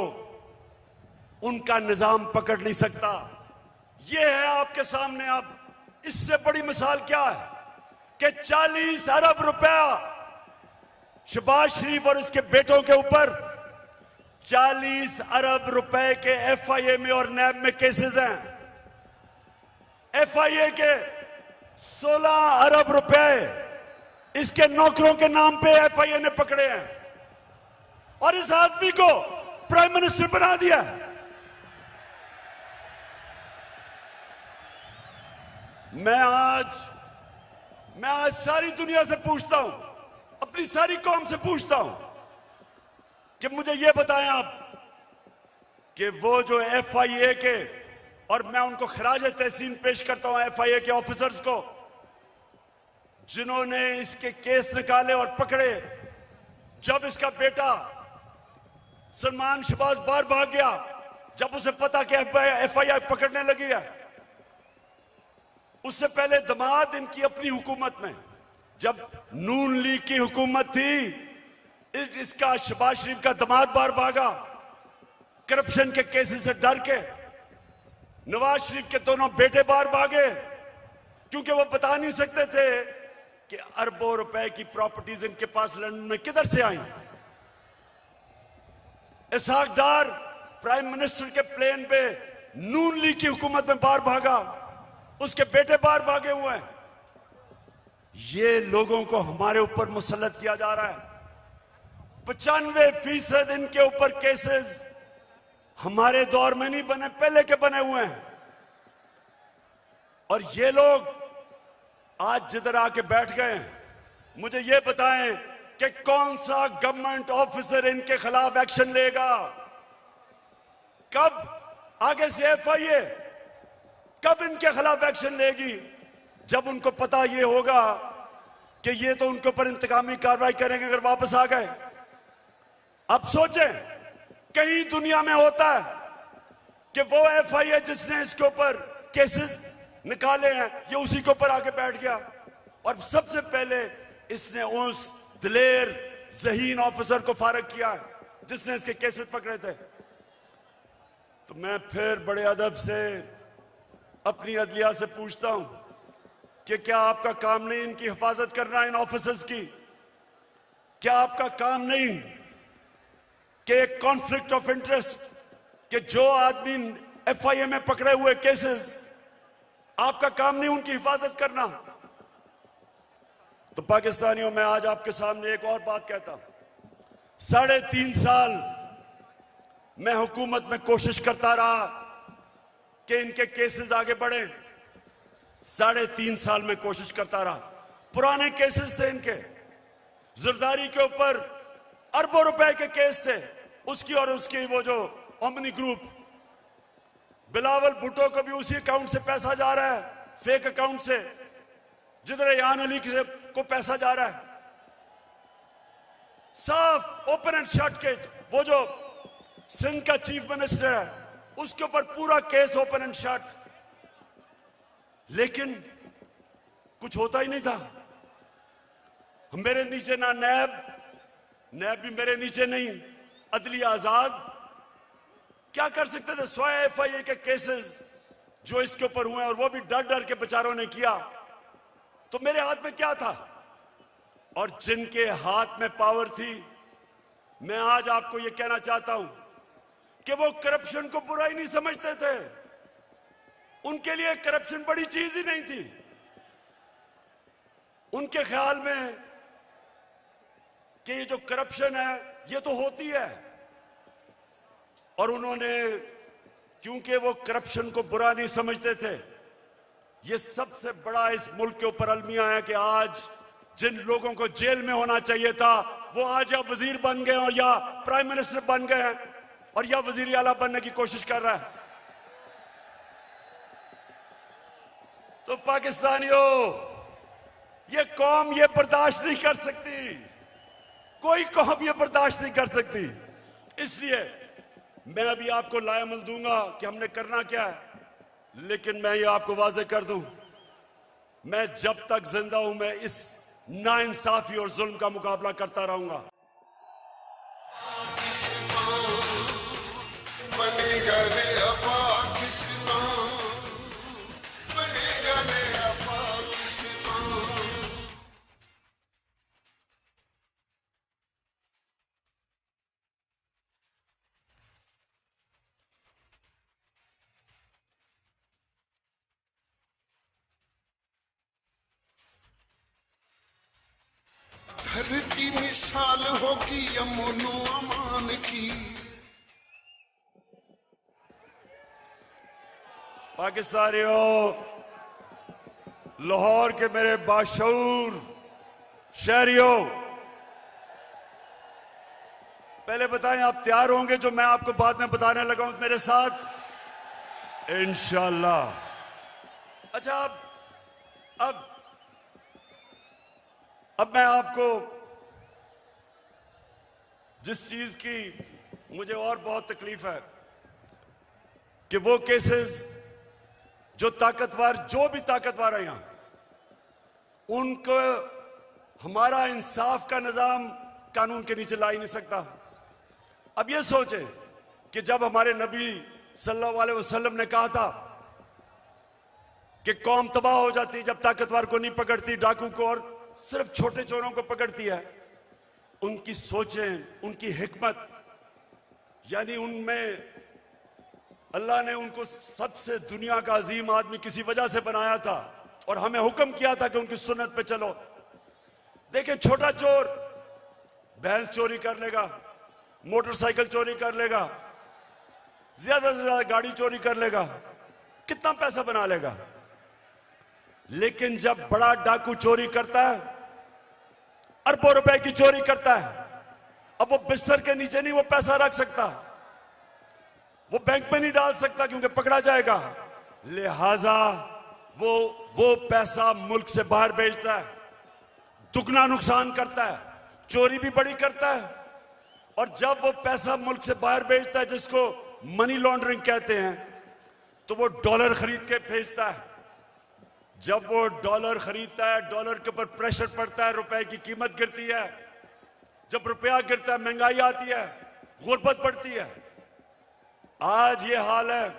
उनका निजाम पकड़ नहीं सकता। यह है आपके सामने। अब इससे बड़ी मिसाल क्या है कि 40 अरब रुपया शहबाज शरीफ और उसके बेटों के ऊपर 40 अरब रुपए के एफआईए में और नैब में केसेस हैं। एफआईए के 16 अरब रुपए इसके नौकरों के नाम पे एफआईए ने पकड़े हैं और इस आदमी को प्राइम मिनिस्टर बना दिया। मैं आज सारी दुनिया से पूछता हूं, अपनी सारी कौम से पूछता हूं कि मुझे यह बताएं आप कि वो जो एफआईए के, और मैं उनको खराज तहसीन पेश करता हूं एफआईए के ऑफिसर्स को जिन्होंने इसके केस निकाले और पकड़े। जब इसका बेटा सलमान शहबाज बाहर भाग गया जब उसे पता कि एफआईआर पकड़ने लगी है। उससे पहले दामाद इनकी अपनी हुकूमत में, जब नून लीग की हुकूमत थी, इसका शहबाज शरीफ का दामाद बाहर भागा करप्शन के केसेस से डर के। नवाज शरीफ के दोनों बेटे बाहर भागे क्योंकि वो बता नहीं सकते थे कि अरबों रुपए की प्रॉपर्टीज इनके पास लंदन में किधर से आई। इसहाक डार प्राइम मिनिस्टर के प्लेन पे नून लीग की हुकूमत में बाहर भागा, उसके बेटे बाहर भागे हुए हैं। ये लोगों को हमारे ऊपर मुसल्लत किया जा रहा है। 95% इनके ऊपर केसेस हमारे दौर में नहीं बने, पहले के बने हुए हैं। और ये लोग आज जिधर आके बैठ गए हैं, मुझे ये बताएं कि कौन सा गवर्नमेंट ऑफिसर इनके खिलाफ एक्शन लेगा? कब आगे से एफआईए कब इनके खिलाफ एक्शन लेगी? जब उनको पता ये होगा कि ये तो उनके ऊपर इंतकामी कार्रवाई करेंगे अगर वापस आ गए। अब सोचें, कहीं दुनिया में होता है कि वो एफआईए जिसने इसके ऊपर केसेस निकाले हैं ये उसी के ऊपर आके बैठ गया और सबसे पहले इसने उस दिलेर ज़हीन ऑफिसर को फारग किया जिसने इसके केसेस पकड़े थे। तो मैं फिर बड़े अदब से अपनी अदलिया से पूछता हूं कि क्या आपका काम नहीं इनकी हिफाजत करना, इन ऑफिसर्स की? क्या आपका काम नहीं कि एक कॉन्फ्लिक्ट ऑफ इंटरेस्ट, कि जो आदमी एफआईए में पकड़े हुए केसेस, आपका काम नहीं उनकी हिफाजत करना? तो पाकिस्तानियों, मैं आज आपके सामने एक और बात कहता हूं। 3.5 साल मैं हुकूमत में कोशिश करता रहा कि इनके केसेस आगे बढ़े। 3.5 साल में कोशिश करता रहा। पुराने केसेस थे इनके, जरदारी के ऊपर अरबों रुपए के केस थे, उसकी और उसकी वो जो ओमनी ग्रुप, बिलावल भुट्टो को भी उसी अकाउंट से पैसा जा रहा है, फेक अकाउंट से, जिधर रेहान अली को पैसा जा रहा है। साफ ओपन एंड शट केस। वो जो सिंध का चीफ मिनिस्टर है उसके ऊपर पूरा केस ओपन एंड शट, लेकिन कुछ होता ही नहीं था। मेरे नीचे ना नैब भी मेरे नीचे नहीं, अदलिया आजाद। क्या कर सकते थे? 100 एफआईए के केसेस जो इसके ऊपर हुए और वो भी डर डर के बेचारों ने किया। तो मेरे हाथ में क्या था? और जिनके हाथ में पावर थी, मैं आज आपको यह कहना चाहता हूं कि वो करप्शन को बुरा ही नहीं समझते थे। उनके लिए करप्शन बड़ी चीज ही नहीं थी। उनके ख्याल में कि ये जो करप्शन है ये तो होती है, और उन्होंने, क्योंकि वो करप्शन को बुरा नहीं समझते थे, ये सबसे बड़ा इस मुल्क के ऊपर अलमिया है कि आज जिन लोगों को जेल में होना चाहिए था वो आज या वजीर बन गए और या प्राइम मिनिस्टर बन गए हैं और या वजीर आला बनने की कोशिश कर रहा है। तो पाकिस्तानियों, ये कौम ये बर्दाश्त नहीं कर सकती, कोई कौम ये बर्दाश्त नहीं कर सकती। इसलिए मैं अभी आपको लायमल दूंगा कि हमने करना क्या है, लेकिन मैं ये आपको वाजे कर दूं, मैं जब तक जिंदा हूं मैं इस नाइंसाफी और जुल्म का मुकाबला करता रहूंगा। धरती मिसाल होगी अमनो अमान की। पाकिस्तानियों, लाहौर के मेरे बाशऊर शहरियों, पहले बताएं आप तैयार होंगे जो मैं आपको बाद में बताने लगा हूं मेरे साथ? इंशाअल्लाह। अच्छा, अब मैं आपको जिस चीज की मुझे और बहुत तकलीफ है कि वो केसेस जो भी ताकतवर है यहां, उनको हमारा इंसाफ का निजाम कानून के नीचे ला ही नहीं सकता। अब ये सोचें कि जब हमारे नबी सल्लल्लाहु अलैहि वसल्लम ने कहा था कि कौम तबाह हो जाती जब ताकतवर को नहीं पकड़ती, डाकू को और सिर्फ छोटे चोरों को पकड़ती है, उनकी सोचें, उनकी हिकमत, यानी उनमें अल्लाह ने उनको सबसे दुनिया का अजीम आदमी किसी वजह से बनाया था और हमें हुक्म किया था कि उनकी सुन्नत पे चलो। देखिए, छोटा चोर भैंस चोरी कर लेगा, मोटरसाइकिल चोरी कर लेगा, ज्यादा से ज्यादा गाड़ी चोरी कर लेगा, कितना पैसा बना लेगा। लेकिन जब बड़ा डाकू चोरी करता है, अरबों रुपए की चोरी करता है, अब वो बिस्तर के नीचे नहीं वो पैसा रख सकता, वो बैंक में नहीं डाल सकता क्योंकि पकड़ा जाएगा। लिहाजा वो पैसा मुल्क से बाहर भेजता है, दुगना नुकसान करता है, चोरी भी बड़ी करता है। और जब वो पैसा मुल्क से बाहर भेजता है, जिसको मनी लॉन्ड्रिंग कहते हैं, तो वो डॉलर खरीद के भेजता है। जब वो डॉलर खरीदता है, डॉलर के ऊपर प्रेशर पड़ता है, रुपए की कीमत गिरती है। जब रुपया गिरता है, महंगाई आती है, गुर्बत बढ़ती है। आज ये हाल है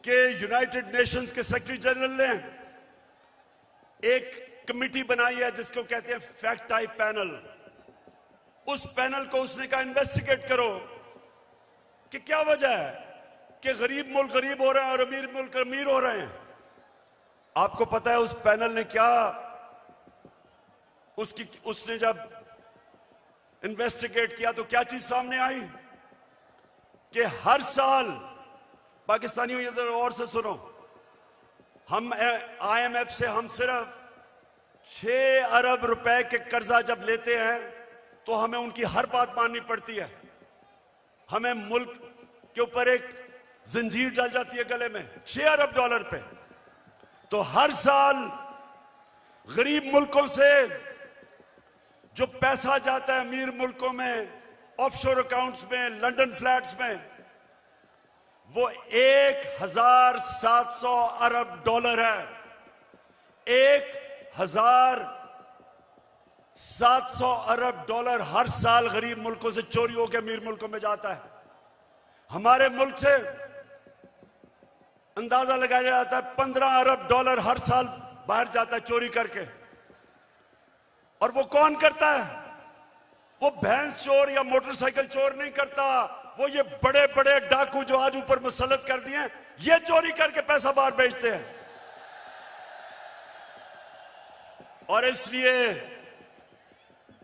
कि यूनाइटेड नेशंस के सेक्रेटरी जनरल ने एक कमेटी बनाई है जिसको कहते हैं फैक्ट टाइप पैनल। उस पैनल को उसने कहा इन्वेस्टिगेट करो कि क्या वजह है कि गरीब मुल्क गरीब हो रहे हैं और अमीर मुल्क अमीर हो रहे हैं। आपको पता है उस पैनल ने क्या, उसने जब इन्वेस्टिगेट किया तो क्या चीज सामने आई कि हर साल, पाकिस्तानियों इधर और से सुनो, हम IMF से हम सिर्फ 6 अरब रुपए के कर्जा जब लेते हैं तो हमें उनकी हर बात माननी पड़ती है। हमें मुल्क के ऊपर एक जंजीर डल जाती है गले में, 6 अरब डॉलर पे। तो हर साल गरीब मुल्कों से जो पैसा जाता है अमीर मुल्कों में, ऑफशोर अकाउंट्स में, लंदन फ्लैट्स में, वो 1700 अरब डॉलर है। 1700 अरब डॉलर हर साल गरीब मुल्कों से चोरी होकर अमीर मुल्कों में जाता है। हमारे मुल्क से अंदाजा लगाया जाता है 15 अरब डॉलर हर साल बाहर जाता है चोरी करके। और वो कौन करता है? वो भैंस चोर या मोटरसाइकिल चोर नहीं करता, वो ये बड़े बड़े डाकू जो आज ऊपर मुसल्लत कर दिए हैं, ये चोरी करके पैसा बाहर भेजते हैं। और इसलिए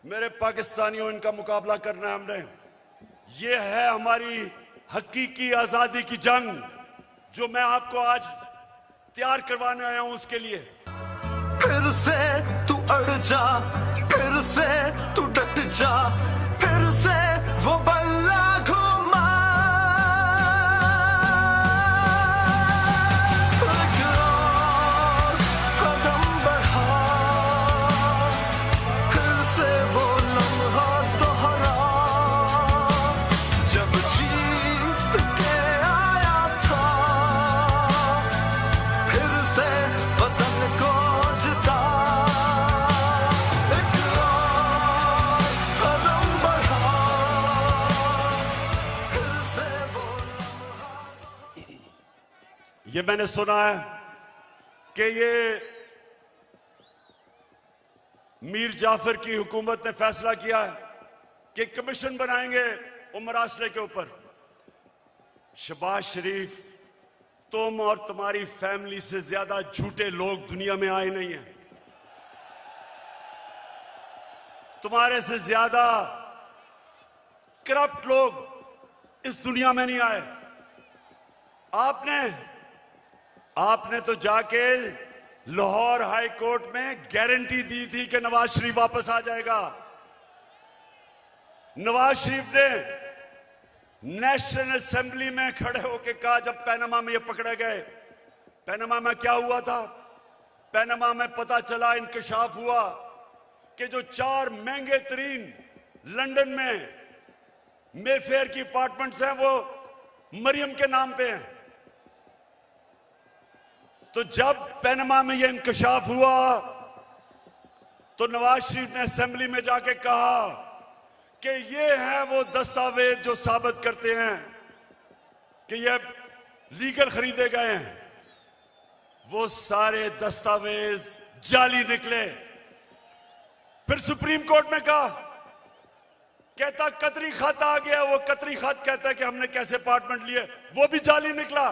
मेरे पाकिस्तानियों, इनका मुकाबला करना है हमने। ये है हमारी हकीकी आजादी की जंग जो मैं आपको आज तैयार करवाने आया हूं। उसके लिए फिर से तू अड़ जा, फिर से तू डट जा, फिर से वो बल्ला घुमा। कदम बढ़ा, फिर से वो लम्हा दोहरा जब जीत के आया था, फिर से वतन को जिता। एक और कदम बढ़ा, फिर से वो लम्हा। ये मैंने सुना है कि ये मीर जाफर की हुकूमत ने फैसला किया है कि कमीशन बनाएंगे उमर आसरे के ऊपर। शहबाज शरीफ, तुम और तुम्हारी फैमिली से ज्यादा झूठे लोग दुनिया में आए नहीं हैं। तुम्हारे से ज्यादा करप्ट लोग इस दुनिया में नहीं आए। आपने तो जाके लाहौर हाई कोर्ट में गारंटी दी थी कि नवाज शरीफ वापस आ जाएगा। नवाज शरीफ ने नेशनल असेंबली में खड़े होकर कहा, जब पैनामा में ये पकड़े गए, पैनामा में क्या हुआ था? पैनामा में पता चला, इंकशाफ हुआ कि जो 4 महंगे तरीन लंदन में मेफेयर की अपार्टमेंट्स हैं वो मरियम के नाम पे हैं। तो जब पनामा में यह इंकशाफ हुआ तो नवाज शरीफ ने असेंबली में जाके कहा कि ये हैं वो दस्तावेज जो साबित करते हैं कि ये लीगल खरीदे गए हैं। वो सारे दस्तावेज जाली निकले। फिर सुप्रीम कोर्ट में कहा, कहता कतरी खत आ गया। वो कतरी खत कहता है कि हमने कैसे अपार्टमेंट लिए, वो भी जाली निकला।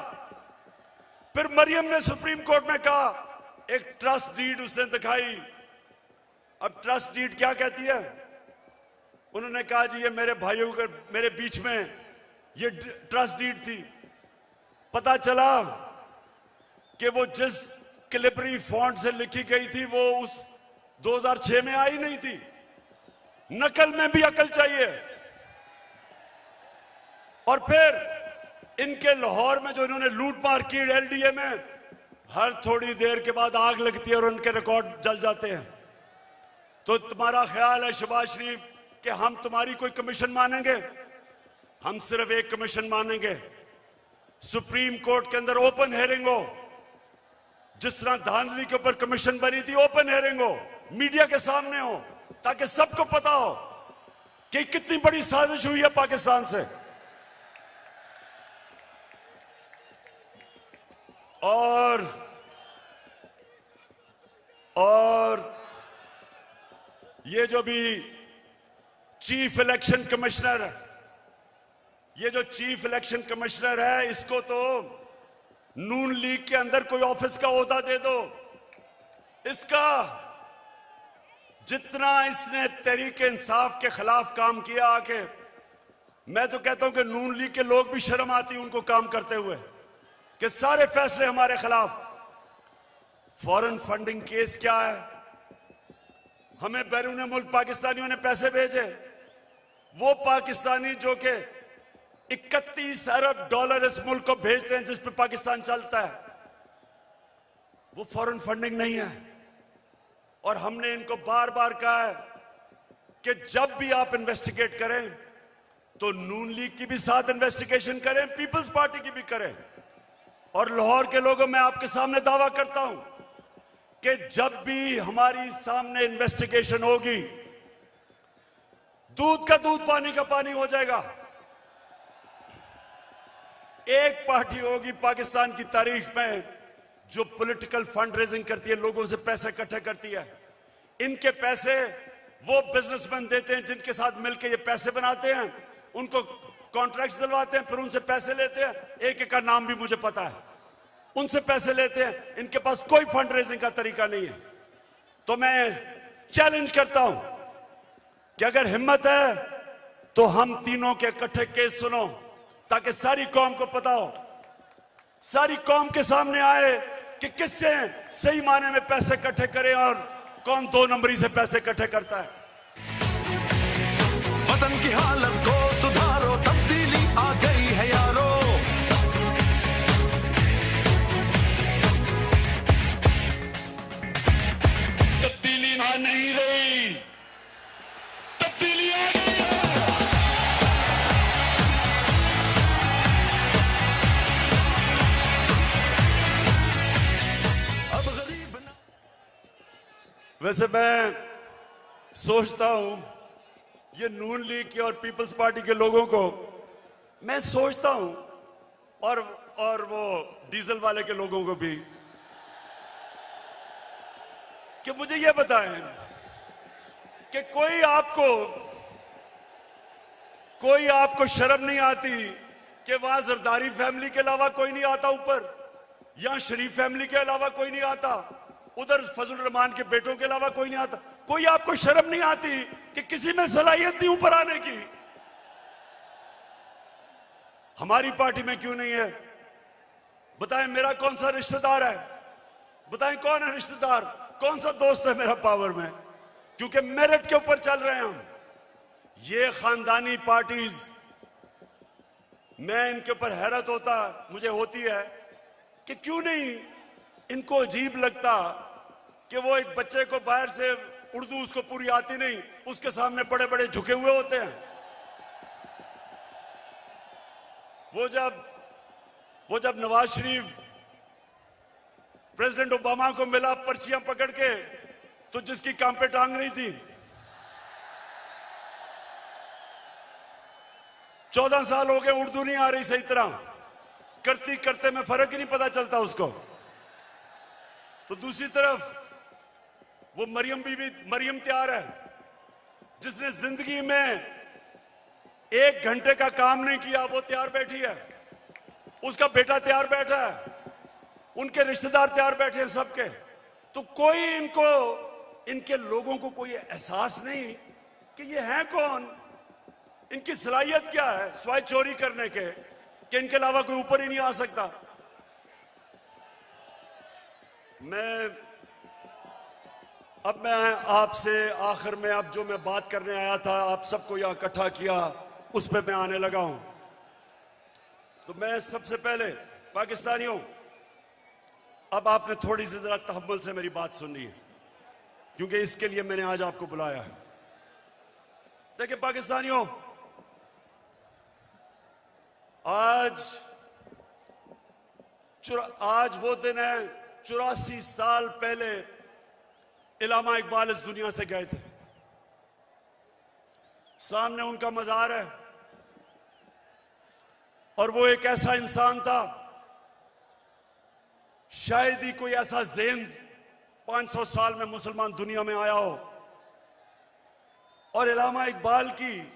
फिर मरियम ने सुप्रीम कोर्ट में कहा, एक ट्रस्ट डीड उसने दिखाई। अब ट्रस्ट डीड क्या कहती है? उन्होंने कहा जी ये मेरे भाइयों के मेरे बीच में ये ट्रस्ट डीड थी। पता चला कि वो जिस कैलिबरी फॉन्ट से लिखी गई थी वो उस 2006 में आई नहीं थी। नकल में भी अकल चाहिए। और फिर इनके लाहौर में जो इन्होंने लूट मार की एलडीए में, हर थोड़ी देर के बाद आग लगती है और उनके रिकॉर्ड जल जाते हैं। तो तुम्हारा ख्याल है शहबाज शरीफ कि हम तुम्हारी कोई कमीशन मानेंगे? हम सिर्फ एक कमीशन मानेंगे, सुप्रीम कोर्ट के अंदर ओपन हेयरिंग हो। जिस तरह धांधली के ऊपर कमीशन बनी थी, ओपन हेयरिंग हो, मीडिया के सामने हो, ताकि सबको पता हो कि कितनी बड़ी साजिश हुई है पाकिस्तान से। और ये जो भी चीफ इलेक्शन कमिश्नर है, ये जो चीफ इलेक्शन कमिश्नर है, इसको तो नून लीग के अंदर कोई ऑफिस का ओहदा दे दो। इसका जितना इसने तहरीक इंसाफ के खिलाफ काम किया आके, मैं तो कहता हूं कि नून लीग के लोग भी शर्म आती है उनको काम करते हुए कि सारे फैसले हमारे खिलाफ। फॉरेन फंडिंग केस क्या है? हमें बैरून मुल्क पाकिस्तानियों ने पैसे भेजे, वो पाकिस्तानी जो कि 31 अरब डॉलर इस मुल्क को भेजते हैं जिस पे पाकिस्तान चलता है, वो फॉरेन फंडिंग नहीं है। और हमने इनको बार बार कहा है कि जब भी आप इन्वेस्टिगेट करें तो नून लीग की भी साथ इन्वेस्टिगेशन करें, पीपल्स पार्टी की भी करें। और लाहौर के लोगों, मैं आपके सामने दावा करता हूं कि जब भी हमारी सामने इन्वेस्टिगेशन होगी, दूध का दूध पानी का पानी हो जाएगा। एक पार्टी होगी पाकिस्तान की तारीख में जो पॉलिटिकल फंड रेजिंग करती है, लोगों से पैसे इकट्ठे करती है। इनके पैसे वो बिजनेसमैन देते हैं जिनके साथ मिलकर ये पैसे बनाते हैं, उनको कॉन्ट्रैक्ट्स दिलवाते हैं, फिर उनसे पैसे लेते हैं। एक एक का नाम भी मुझे पता है। उनसे पैसे लेते हैं, इनके पास कोई फंड रेजिंग का तरीका नहीं है। तो मैं चैलेंज करता हूं कि अगर हिम्मत है तो हम तीनों के इकट्ठे केस सुनो, ताकि सारी कौम को पता हो, सारी कौम के सामने आए कि किससे सही माने में पैसे इकट्ठे करें और कौन 2 नंबरी से पैसे इकट्ठे करता है। वतन की हालत को सुधारो, तब्दीली आ गई है यारो। तब्दीली आ नहीं रही, तब्दीली आ गई है। वैसे मैं सोचता हूं ये नून लीग के और पीपल्स पार्टी के लोगों को मैं सोचता हूं, और वो डीजल वाले के लोगों को भी, कि मुझे ये बताएं कि कोई आपको शर्म नहीं आती कि वहां जरदारी फैमिली के अलावा कोई नहीं आता ऊपर, यहां शरीफ फैमिली के अलावा कोई नहीं आता, उधर फजल रहमान के बेटों के अलावा कोई नहीं आता। कोई आपको शर्म नहीं आती कि किसी में सलाहियत नहीं ऊपर आने की? हमारी पार्टी में क्यों नहीं है? बताएं मेरा कौन सा रिश्तेदार है? बताएं कौन है रिश्तेदार, कौन सा दोस्त है मेरा पावर में? क्योंकि मेरिट के ऊपर चल रहे हैं हम। ये खानदानी पार्टीज, मैं इनके ऊपर हैरत मुझे होती है कि क्यों नहीं इनको अजीब लगता कि वो एक बच्चे को बाहर से उर्दू उसको पूरी आती नहीं, उसके सामने बड़े बड़े झुके हुए होते हैं। वो जब नवाज शरीफ प्रेसिडेंट ओबामा को मिला पर्चियां पकड़ के, तो जिसकी काम पे टांग रही थी, 14 साल हो गए, उर्दू नहीं आ रही सही तरह, करते करते में फर्क ही नहीं पता चलता उसको। तो दूसरी तरफ वो मरियम तैयार है, जिसने जिंदगी में 1 घंटे का काम नहीं किया, वो तैयार बैठी है। उसका बेटा तैयार बैठा है, उनके रिश्तेदार तैयार बैठे हैं सबके। तो कोई इनके लोगों को कोई एहसास नहीं कि ये हैं कौन, इनकी सलाहियत क्या है स्वाय चोरी करने के, कि इनके अलावा कोई ऊपर ही नहीं आ सकता। मैं आपसे आखिर में अब जो मैं बात करने आया था, आप सबको यहां इकट्ठा किया, उस पे मैं आने लगा हूं। तो मैं सबसे पहले पाकिस्तानियों, अब आपने थोड़ी सी जरा तहम्मुल से मेरी बात सुननी है, क्योंकि इसके लिए मैंने आज आपको बुलाया है। देखिए पाकिस्तानियों, आज वो दिन है, 84 साल पहले इल्लामा इकबाल इस दुनिया से गए थे। सामने उनका मज़ार है, और वो एक ऐसा इंसान था, शायद ही कोई ऐसा ज़हन 500 साल में मुसलमान दुनिया में आया हो। और इल्लामा इकबाल की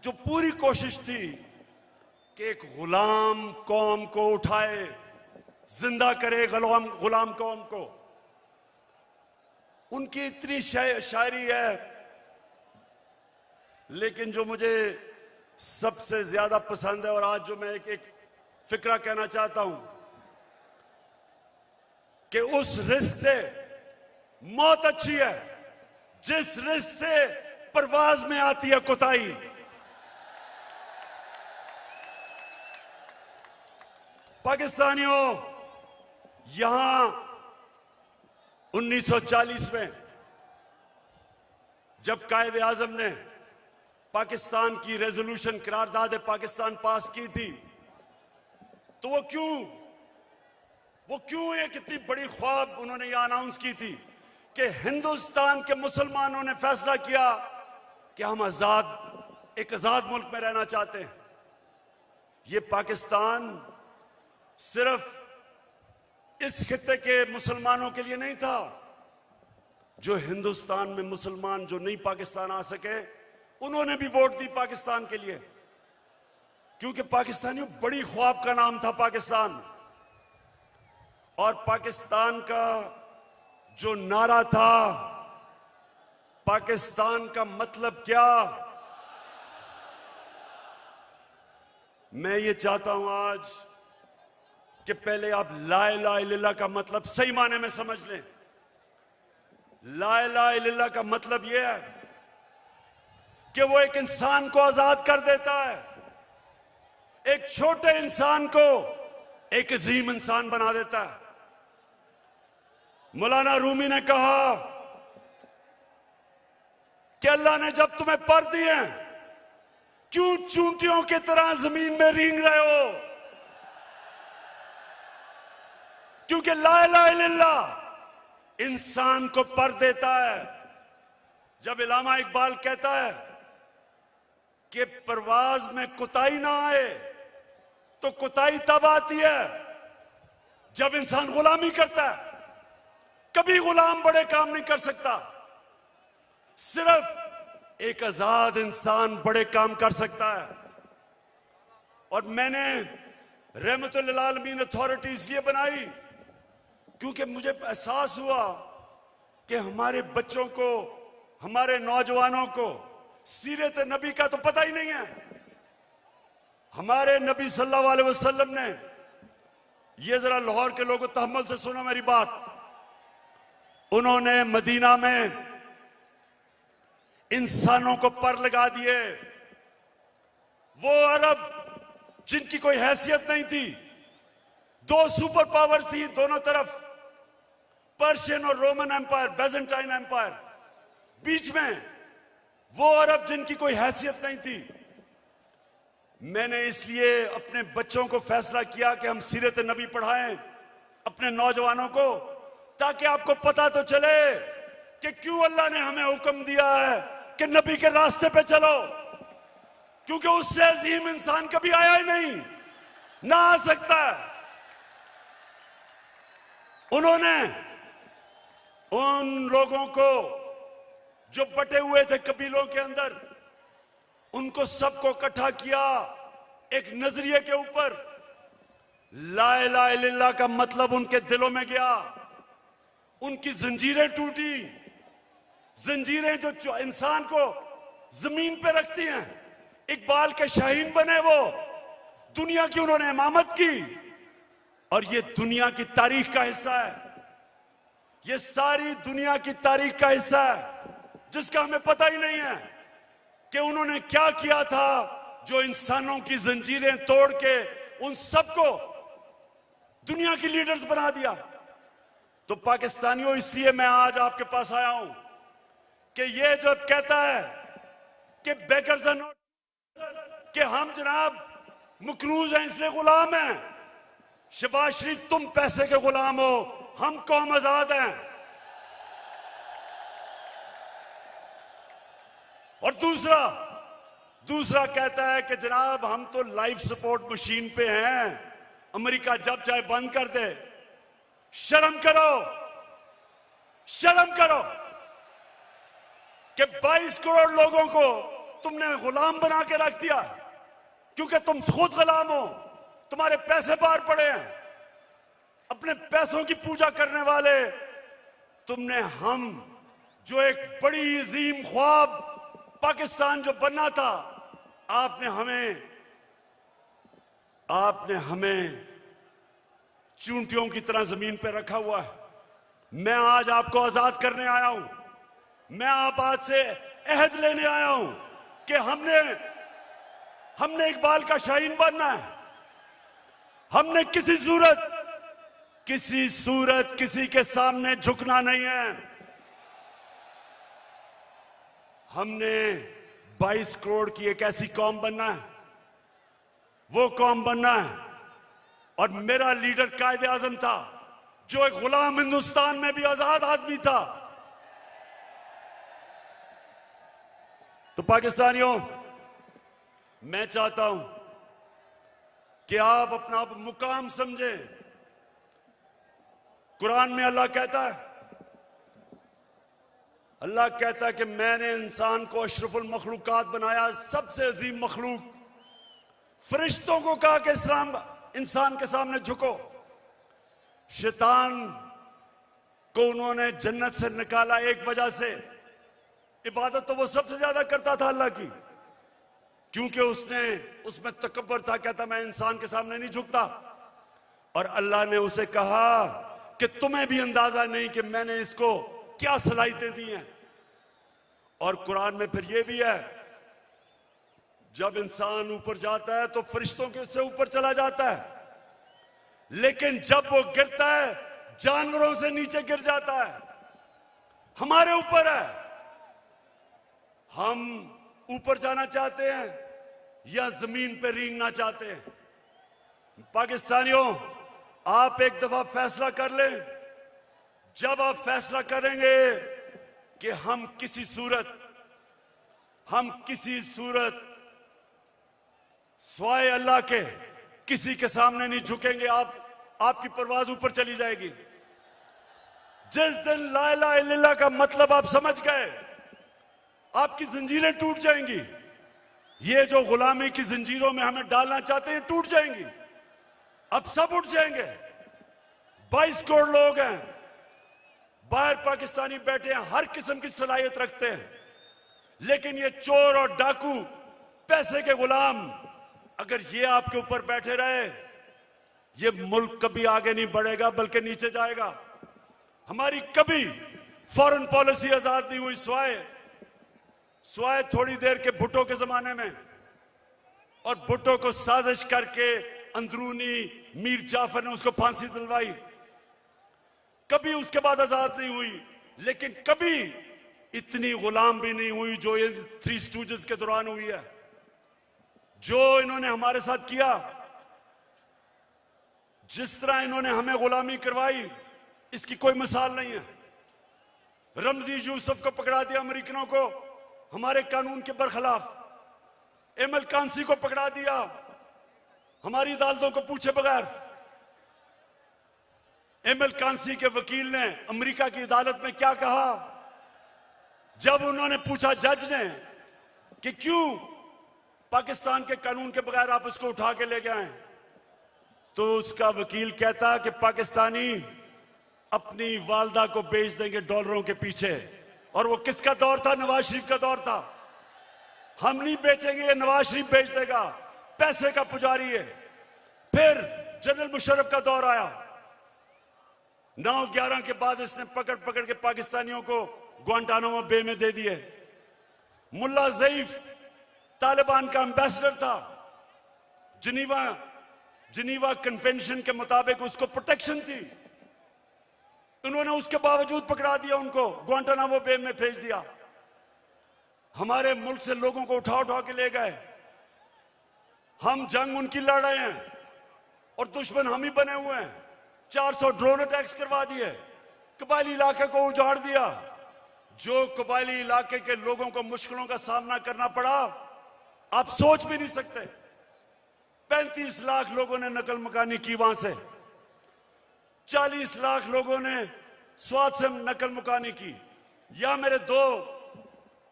जो पूरी कोशिश थी कि एक गुलाम कौम को उठाए, जिंदा करे गुलाम कौम को, उनकी इतनी शायरी है। लेकिन जो मुझे सबसे ज्यादा पसंद है, और आज जो मैं एक फिक्रा कहना चाहता हूं, कि उस रिस्क से मौत अच्छी है जिस रिस्क से परवाज में आती है कोताही। पाकिस्तानियों, यहां 1940 में जब कायदे आजम ने पाकिस्तान की रेजोल्यूशन करारदाद पाकिस्तान पास की थी, तो वो क्यों एक इतनी बड़ी ख्वाब उन्होंने ये अनाउंस की थी कि हिंदुस्तान के मुसलमानों ने फैसला किया कि हम एक आजाद मुल्क में रहना चाहते हैं। ये पाकिस्तान सिर्फ इस खित्ते के मुसलमानों के लिए नहीं था, जो हिंदुस्तान में मुसलमान जो नहीं पाकिस्तान आ सके, उन्होंने भी वोट दी पाकिस्तान के लिए, क्योंकि पाकिस्तानियों बड़ी ख्वाब का नाम था पाकिस्तान। और पाकिस्तान का जो नारा था, पाकिस्तान का मतलब क्या, मैं ये चाहता हूं आज कि पहले आप ला इलाहा इल्लल्लाह का मतलब सही माने में समझ लें। ला इलाहा इल्लल्लाह का मतलब यह है कि वो एक इंसान को आजाद कर देता है, एक छोटे इंसान को एक अजीम इंसान बना देता है। मौलाना रूमी ने कहा कि अल्लाह ने जब तुम्हें पर दिए, क्यों चूंटियों की तरह जमीन में रेंग रहे हो? क्योंकि ला इलाहा इल्लल्लाह इंसान को पर देता है। जब इल्लामा इकबाल कहता है कि परवाज में कुताही ना आए, तो कुताही तब आती है जब इंसान गुलामी करता है। कभी गुलाम बड़े काम नहीं कर सकता, सिर्फ एक आजाद इंसान बड़े काम कर सकता है। और मैंने रहमतुल लिल आलमीन अथॉरिटी इसलिए बनाई क्योंकि मुझे एहसास हुआ कि हमारे बच्चों को, हमारे नौजवानों को सीरत नबी का तो पता ही नहीं है। हमारे नबी सल्लल्लाहु अलैहि वसल्लम ने, ये जरा लाहौर के लोगों तहम्मुल से सुनो मेरी बात, उन्होंने मदीना में इंसानों को पर लगा दिए। वो अरब जिनकी कोई हैसियत नहीं थी, 2 सुपर पावर थी दोनों तरफ, पर्शियन और रोमन एम्पायर, बैजेंटाइन एम्पायर, बीच में वो अरब जिनकी कोई हैसियत नहीं थी, मैंने इसलिए अपने बच्चों को फैसला किया कि हम सीरत नबी पढ़ाएं अपने नौजवानों को, ताकि आपको पता तो चले कि क्यों अल्लाह ने हमें हुक्म दिया है कि नबी के रास्ते पे चलो, क्योंकि उससे अजीम इंसान कभी आया ही नहीं, ना आ सकता है। उन्होंने उन लोगों को जो बटे हुए थे कबीलों के अंदर, उनको सबको इकट्ठा किया एक नजरिए के ऊपर। ला इलाहा इल्लल्लाह का मतलब उनके दिलों में गया, उनकी जंजीरें टूटी, जंजीरें जो इंसान को जमीन पे रखती हैं। इकबाल के शाहीन बने वो, दुनिया की उन्होंने इमामत की, और ये दुनिया की तारीख का हिस्सा है, ये सारी दुनिया की तारीख का हिस्सा है जिसका हमें पता ही नहीं है कि उन्होंने क्या किया था, जो इंसानों की जंजीरें तोड़ के उन सबको दुनिया की लीडर्स बना दिया। तो पाकिस्तानियों, इसलिए मैं आज आपके पास आया हूं कि ये जब कहता है कि बेकर्स आर नॉट, कि हम जनाब मकरूज हैं इसलिए गुलाम हैं। शहबाज शरीफ, तुम पैसे के गुलाम हो, हम कौम आजाद हैं। और दूसरा कहता है कि जनाब हम तो लाइफ सपोर्ट मशीन पे हैं, अमेरिका जब चाहे बंद कर दे। शर्म करो, शर्म करो कि 22 करोड़ लोगों को तुमने गुलाम बना के रख दिया, क्योंकि तुम खुद गुलाम हो, तुम्हारे पैसे बाहर पड़े हैं, अपने पैसों की पूजा करने वाले तुमने। हम जो एक बड़ी अजीम ख्वाब पाकिस्तान जो बनना था, आपने हमें चूंटियों की तरह जमीन पे रखा हुआ है। मैं आज आपको आजाद करने आया हूं, मैं आप आज से अहद लेने आया हूं कि हमने इकबाल का शाहीन बनना है। हमने किसी सूरत किसी के सामने झुकना नहीं है। हमने 22 करोड़ की एक ऐसी कौम बनना है, वो कौम बनना है। और मेरा लीडर कायदे आजम था, जो एक गुलाम हिंदुस्तान में भी आजाद आदमी था। तो पाकिस्तानियों, मैं चाहता हूं कि आप अपना मुकाम समझें। कुरान में अल्लाह कहता है कि मैंने इंसान को अशरफुल मखलूकात बनाया, सबसे अजीम मखलूक। फरिश्तों को कहा कि इंसान के सामने झुको। शैतान को उन्होंने जन्नत से निकाला एक वजह से, इबादत तो वो सबसे ज्यादा करता था अल्लाह की, क्योंकि उसमें तकब्बर था, कहता मैं इंसान के सामने नहीं झुकता। और अल्लाह ने उसे कहा कि तुम्हें भी अंदाजा नहीं कि मैंने इसको क्या सलाहियतें दी हैं। और कुरान में फिर ये भी है, जब इंसान ऊपर जाता है तो फरिश्तों के उससे ऊपर चला जाता है, लेकिन जब वो गिरता है जानवरों से नीचे गिर जाता है। हमारे ऊपर है, हम ऊपर जाना चाहते हैं या जमीन पे रेंगना चाहते हैं। पाकिस्तानियों, आप एक दफा फैसला कर लें। जब आप फैसला करेंगे कि हम किसी सूरत स्वाय अल्लाह के किसी के सामने नहीं झुकेंगे, आपकी परवाज ऊपर चली जाएगी। जिस दिन ला इलाहा इल्लल्लाह का मतलब आप समझ गए, आपकी जंजीरें टूट जाएंगी। ये जो गुलामी की जंजीरों में हमें डालना चाहते हैं, टूट जाएंगी। अब सब उठ जाएंगे। 22 करोड़ लोग हैं, बाहर पाकिस्तानी बैठे हैं, हर किस्म की सलाहियत रखते हैं, लेकिन ये चोर और डाकू, पैसे के गुलाम, अगर ये आपके ऊपर बैठे रहे, ये मुल्क कभी आगे नहीं बढ़ेगा बल्कि नीचे जाएगा। हमारी कभी फॉरेन पॉलिसी आजाद नहीं हुई। स्वाय थोड़ी देर के भुट्टो के जमाने में, और भुट्टो को साजिश करके अंदरूनी मीर जाफर ने उसको फांसी दिलवाई। कभी उसके बाद आजाद नहीं हुई, लेकिन कभी इतनी गुलाम भी नहीं हुई जो ये 3 स्टूजेस के दौरान हुई है। जो इन्होंने हमारे साथ किया, जिस तरह इन्होंने हमें गुलामी करवाई, इसकी कोई मिसाल नहीं है। रमजी यूसुफ को पकड़ा दिया अमेरिकनों को हमारे कानून के बरखिलाफ, एमएल कांसी को पकड़ा दिया हमारी अदालतों को पूछे बगैर। एमएल कांसी के वकील ने अमेरिका की अदालत में क्या कहा जब उन्होंने पूछा जज ने कि क्यों पाकिस्तान के कानून के बगैर आप उसको उठा के ले गए, तो उसका वकील कहता कि पाकिस्तानी अपनी वालदा को बेच देंगे डॉलरों के पीछे। और वो किसका दौर था? नवाज शरीफ का दौर था। हम नहीं बेचेंगे, ये नवाज शरीफ बेच देगा, पैसे का पुजारी है। फिर जनरल मुशर्रफ का दौर आया, 9/11 के बाद इसने पकड़ पकड़ के पाकिस्तानियों को ग्वांटानामो बे में दे दिए। मुल्ला ज़ईफ तालिबान का एम्बेसडर था, जिनीवा कन्वेंशन के मुताबिक उसको प्रोटेक्शन थी, उन्होंने उसके बावजूद पकड़ा दिया, उनको ग्वांटानामो बे में भेज दिया। हमारे मुल्क से लोगों को उठा उठा के ले गए। हम जंग उनकी लड़ रहे हैं और दुश्मन हम ही बने हुए हैं। 400 ड्रोन अटैक्स करवा दिए, कबायली इलाके को उजाड़ दिया। जो कबायली इलाके के लोगों को मुश्किलों का सामना करना पड़ा, आप सोच भी नहीं सकते। 35 लाख लोगों ने नकल मकानी की वहां से, 40 लाख लोगों ने स्वाद से नकल मुकानी की। या मेरे 2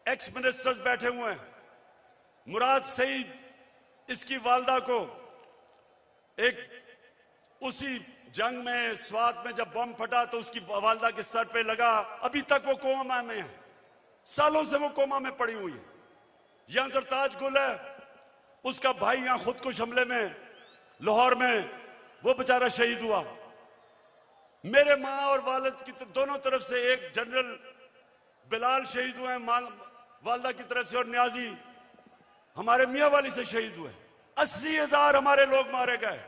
एक्स मिनिस्टर्स बैठे हुए हैं, मुराद सईद, इसकी वालदा को एक उसी जंग में स्वात में जब बम फटा तो उसकी वालदा के सर पे लगा, अभी तक वो कोमा में है, सालों से वो कोमा में पड़ी हुई है। यहां सरताज गुल है, उसका भाई यहां खुदकुश हमले में लाहौर में वो बेचारा शहीद हुआ। मेरे माँ और वालिद की दोनों तरफ से, एक जनरल बिलाल शहीद हुए वालदा की तरफ से, और न्याजी हमारे मियाँ वाली से शहीद हुए। 80,000 हमारे लोग मारे गए।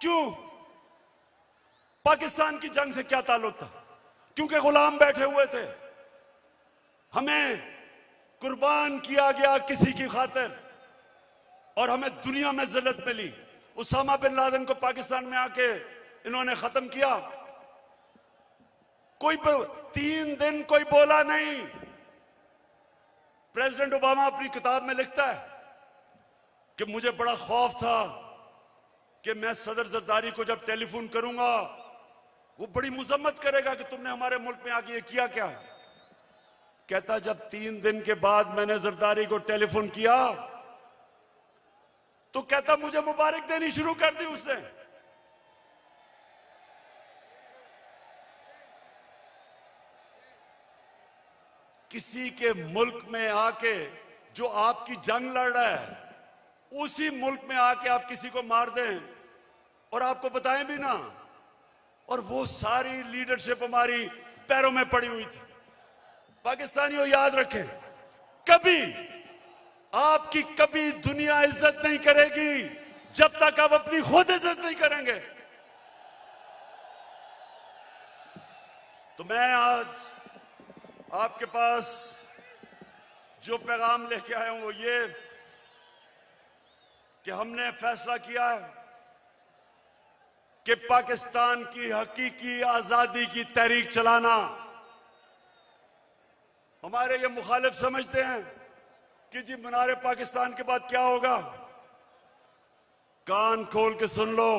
क्यों? पाकिस्तान की जंग से क्या ताल्लुक था? क्योंकि गुलाम बैठे हुए थे। हमें कुर्बान किया गया किसी की खातिर और हमें दुनिया में जिल्लत मिली। उसामा बिन लादेन को पाकिस्तान में आके इन्होंने खत्म किया। कोई 3 दिन कोई बोला नहीं। प्रेसिडेंट ओबामा अपनी किताब में लिखता है कि मुझे बड़ा खौफ था कि मैं सदर जरदारी को जब टेलीफोन करूंगा वो बड़ी मुजम्मत करेगा कि तुमने हमारे मुल्क में आके ये किया क्या। कहता जब 3 दिन के बाद मैंने जरदारी को टेलीफोन किया तो कहता मुझे मुबारक देनी शुरू कर दी उसने। किसी के मुल्क में आके जो आपकी जंग लड़ रहा है, उसी मुल्क में आके आप किसी को मार दें और आपको बताएं भी ना, और वो सारी लीडरशिप हमारी पैरों में पड़ी हुई थी। पाकिस्तानियों याद रखें, आपकी कभी दुनिया इज्जत नहीं करेगी जब तक आप अपनी खुद इज्जत नहीं करेंगे। तो मैं आज आपके पास जो पैगाम लेके आया हूं वो ये कि हमने फैसला किया है कि पाकिस्तान की हकीकी आजादी की तहरीक चलाना। हमारे ये मुखालिफ समझते हैं कि जी मीनार पाकिस्तान के बाद क्या होगा। कान खोल के सुन लो,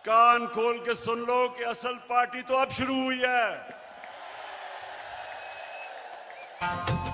कान खोल के सुन लो कि असल पार्टी तो अब शुरू हुई है।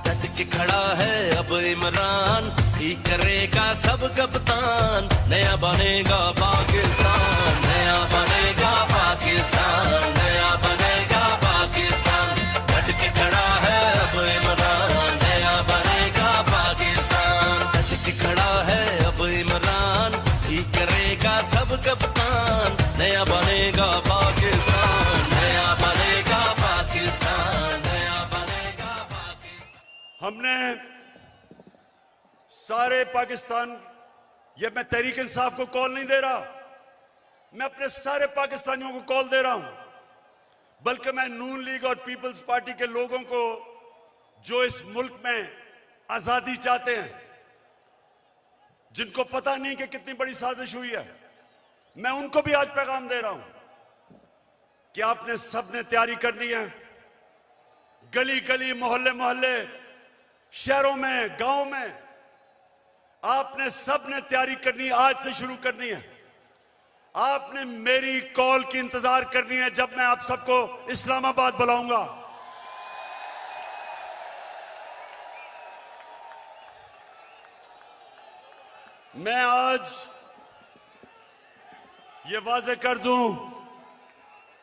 डट के खड़ा है अब इमरान, ठीक करेगा सब कप्तान। नया बनेगा पाकिस्तान, नया बनेगा पाकिस्तान, नया बनेगा पाकिस्तान। डट के खड़ा है अब इमरान, नया बनेगा पाकिस्तान। डट के खड़ा है अब इमरान, ठीक करेगा सब कप्तान। नया बनेगा पाकिस्तान, नया बनेगा पाकिस्तान, नया बनेगा पाकिस्तान। हमने सारे पाकिस्तान, ये मैं तहरीक इंसाफ को कॉल नहीं दे रहा, मैं अपने सारे पाकिस्तानियों को कॉल दे रहा हूं। बल्कि मैं नून लीग और पीपल्स पार्टी के लोगों को जो इस मुल्क में आजादी चाहते हैं, जिनको पता नहीं कि कितनी बड़ी साजिश हुई है, मैं उनको भी आज पैगाम दे रहा हूं कि आपने सबने तैयारी करनी है। गली गली, मोहल्ले मोहल्ले, शहरों में, गांव में आपने सबने तैयारी करनी, आज से शुरू करनी है। आपने मेरी कॉल की इंतजार करनी है जब मैं आप सबको इस्लामाबाद बुलाऊंगा। मैं आज ये वाजे कर दूं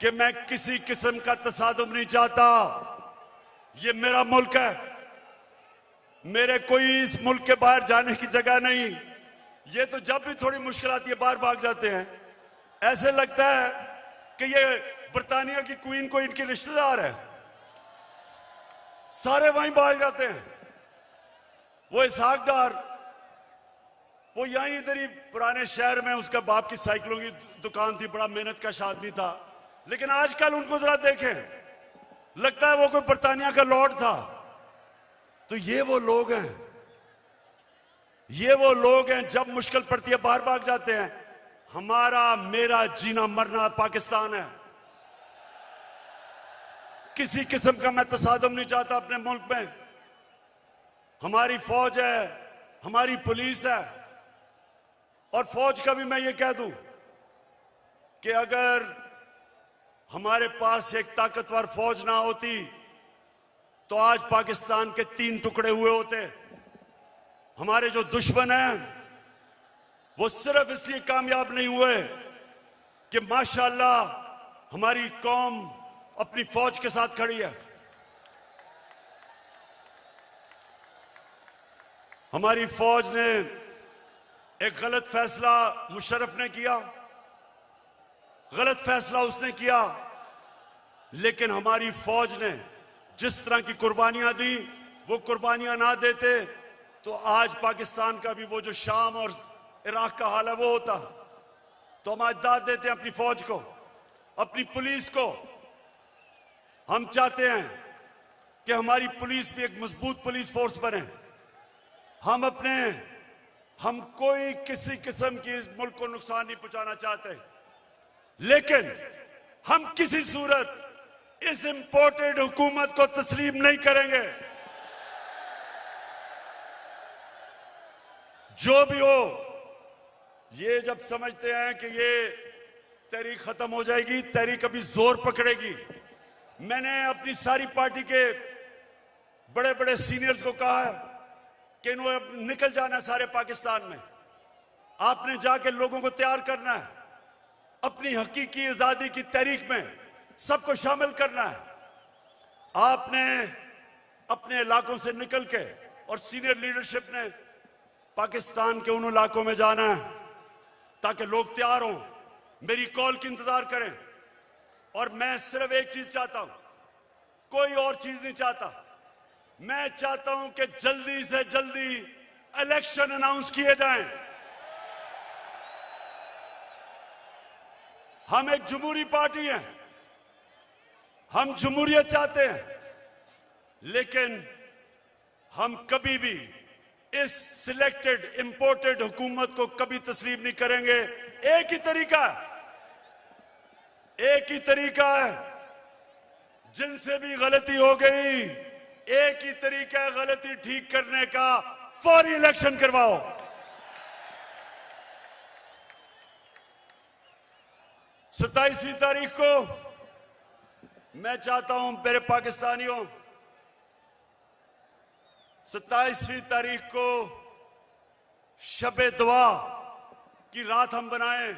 कि मैं किसी किस्म का तसादुम नहीं चाहता। ये मेरा मुल्क है, मेरे कोई इस मुल्क के बाहर जाने की जगह नहीं। ये तो जब भी थोड़ी मुश्किल आती है बाहर भाग जाते हैं। ऐसे लगता है कि ये बर्तानिया की क्वीन को इनके रिश्तेदार है, सारे वहीं भाग जाते हैं। वो इसहाक डार, वो यहीं इधर ही पुराने शहर में, उसका बाप की साइकिलों की दुकान थी, बड़ा मेहनत का आदमी था। लेकिन आजकल उनको जरा देखें, लगता है वो कोई बर्तानिया का लॉर्ड था। तो ये वो लोग हैं, ये वो लोग हैं जब मुश्किल पड़ती है बाहर भाग जाते हैं। हमारा मेरा जीना मरना पाकिस्तान है। किसी किस्म का मैं तसादुम नहीं चाहता अपने मुल्क में। हमारी फौज है, हमारी पुलिस है, और फौज का भी मैं ये कह दूं कि अगर हमारे पास एक ताकतवर फौज ना होती तो आज पाकिस्तान के 3 टुकड़े हुए होते। हमारे जो दुश्मन हैं वो सिर्फ इसलिए कामयाब नहीं हुए कि माशाअल्लाह हमारी कौम अपनी फौज के साथ खड़ी है। हमारी फौज ने एक गलत फैसला मुशर्रफ ने किया, गलत फैसला उसने किया, लेकिन हमारी फौज ने जिस तरह की कुर्बानियां दी, वो कुर्बानियां ना देते तो आज पाकिस्तान का भी वो जो शाम और इराक का हाल है वो होता। तो हम आज दाद देते हैं अपनी फौज को, अपनी पुलिस को। हम चाहते हैं कि हमारी पुलिस भी एक मजबूत पुलिस फोर्स बने। हम कोई किसी किस्म की इस मुल्क को नुकसान नहीं पहुंचाना चाहते, लेकिन हम किसी सूरत इस इंपोर्टेड हुकूमत को तस्लीम नहीं करेंगे। जो भी हो, ये जब समझते हैं कि ये तहरीक खत्म हो जाएगी, तहरीक अभी जोर पकड़ेगी। मैंने अपनी सारी पार्टी के बड़े बड़े सीनियर्स को कहा है कि इन्होंने निकल जाना है सारे पाकिस्तान में। आपने जाके लोगों को तैयार करना है, अपनी हकीकी आजादी की तहरीक में सबको शामिल करना है। आपने अपने इलाकों से निकल के, और सीनियर लीडरशिप ने पाकिस्तान के उन इलाकों में जाना है ताकि लोग तैयार हों, मेरी कॉल की इंतजार करें। और मैं सिर्फ एक चीज चाहता हूं, कोई और चीज नहीं चाहता। मैं चाहता हूं कि जल्दी से जल्दी इलेक्शन अनाउंस किए जाएं। हम एक जमहूरी पार्टी हैं, हम जमहूरियत चाहते हैं, लेकिन हम कभी भी इस सिलेक्टेड इंपोर्टेड हुकूमत को कभी तस्लीम नहीं करेंगे। एक ही तरीका है, एक ही तरीका है, जिनसे भी गलती हो गई, एक ही तरीका है गलती ठीक करने का, फौरी इलेक्शन करवाओ। 27वीं तारीख को मैं चाहता हूं मेरे पाकिस्तानियों, 27वीं तारीख को शबे दुआ की रात हम बनाएं।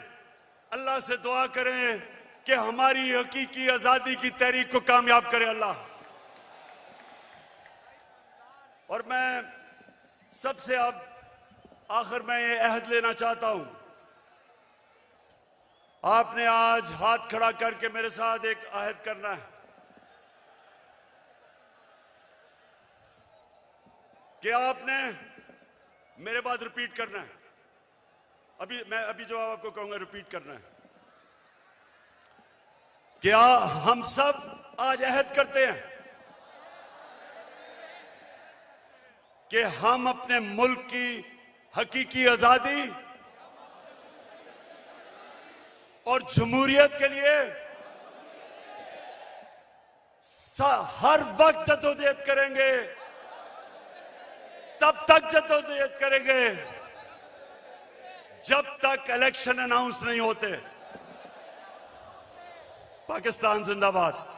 अल्लाह से दुआ करें कि हमारी हकीकी आजादी की तहरीक को कामयाब करे अल्लाह। और मैं सबसे अब आखिर में ये अहद लेना चाहता हूं, आपने आज हाथ खड़ा करके मेरे साथ एक अहद करना है कि आपने मेरे बाद रिपीट करना है। मैं जवाब आपको कहूंगा, रिपीट करना है। क्या हम सब आज अहद करते हैं कि हम अपने मुल्क की हकीकी आजादी और जमहूरियत के लिए हर वक्त जद्दोजहद करेंगे, तब तक जद्दोजहद करेंगे जब तक इलेक्शन अनाउंस नहीं होते। पाकिस्तान जिंदाबाद।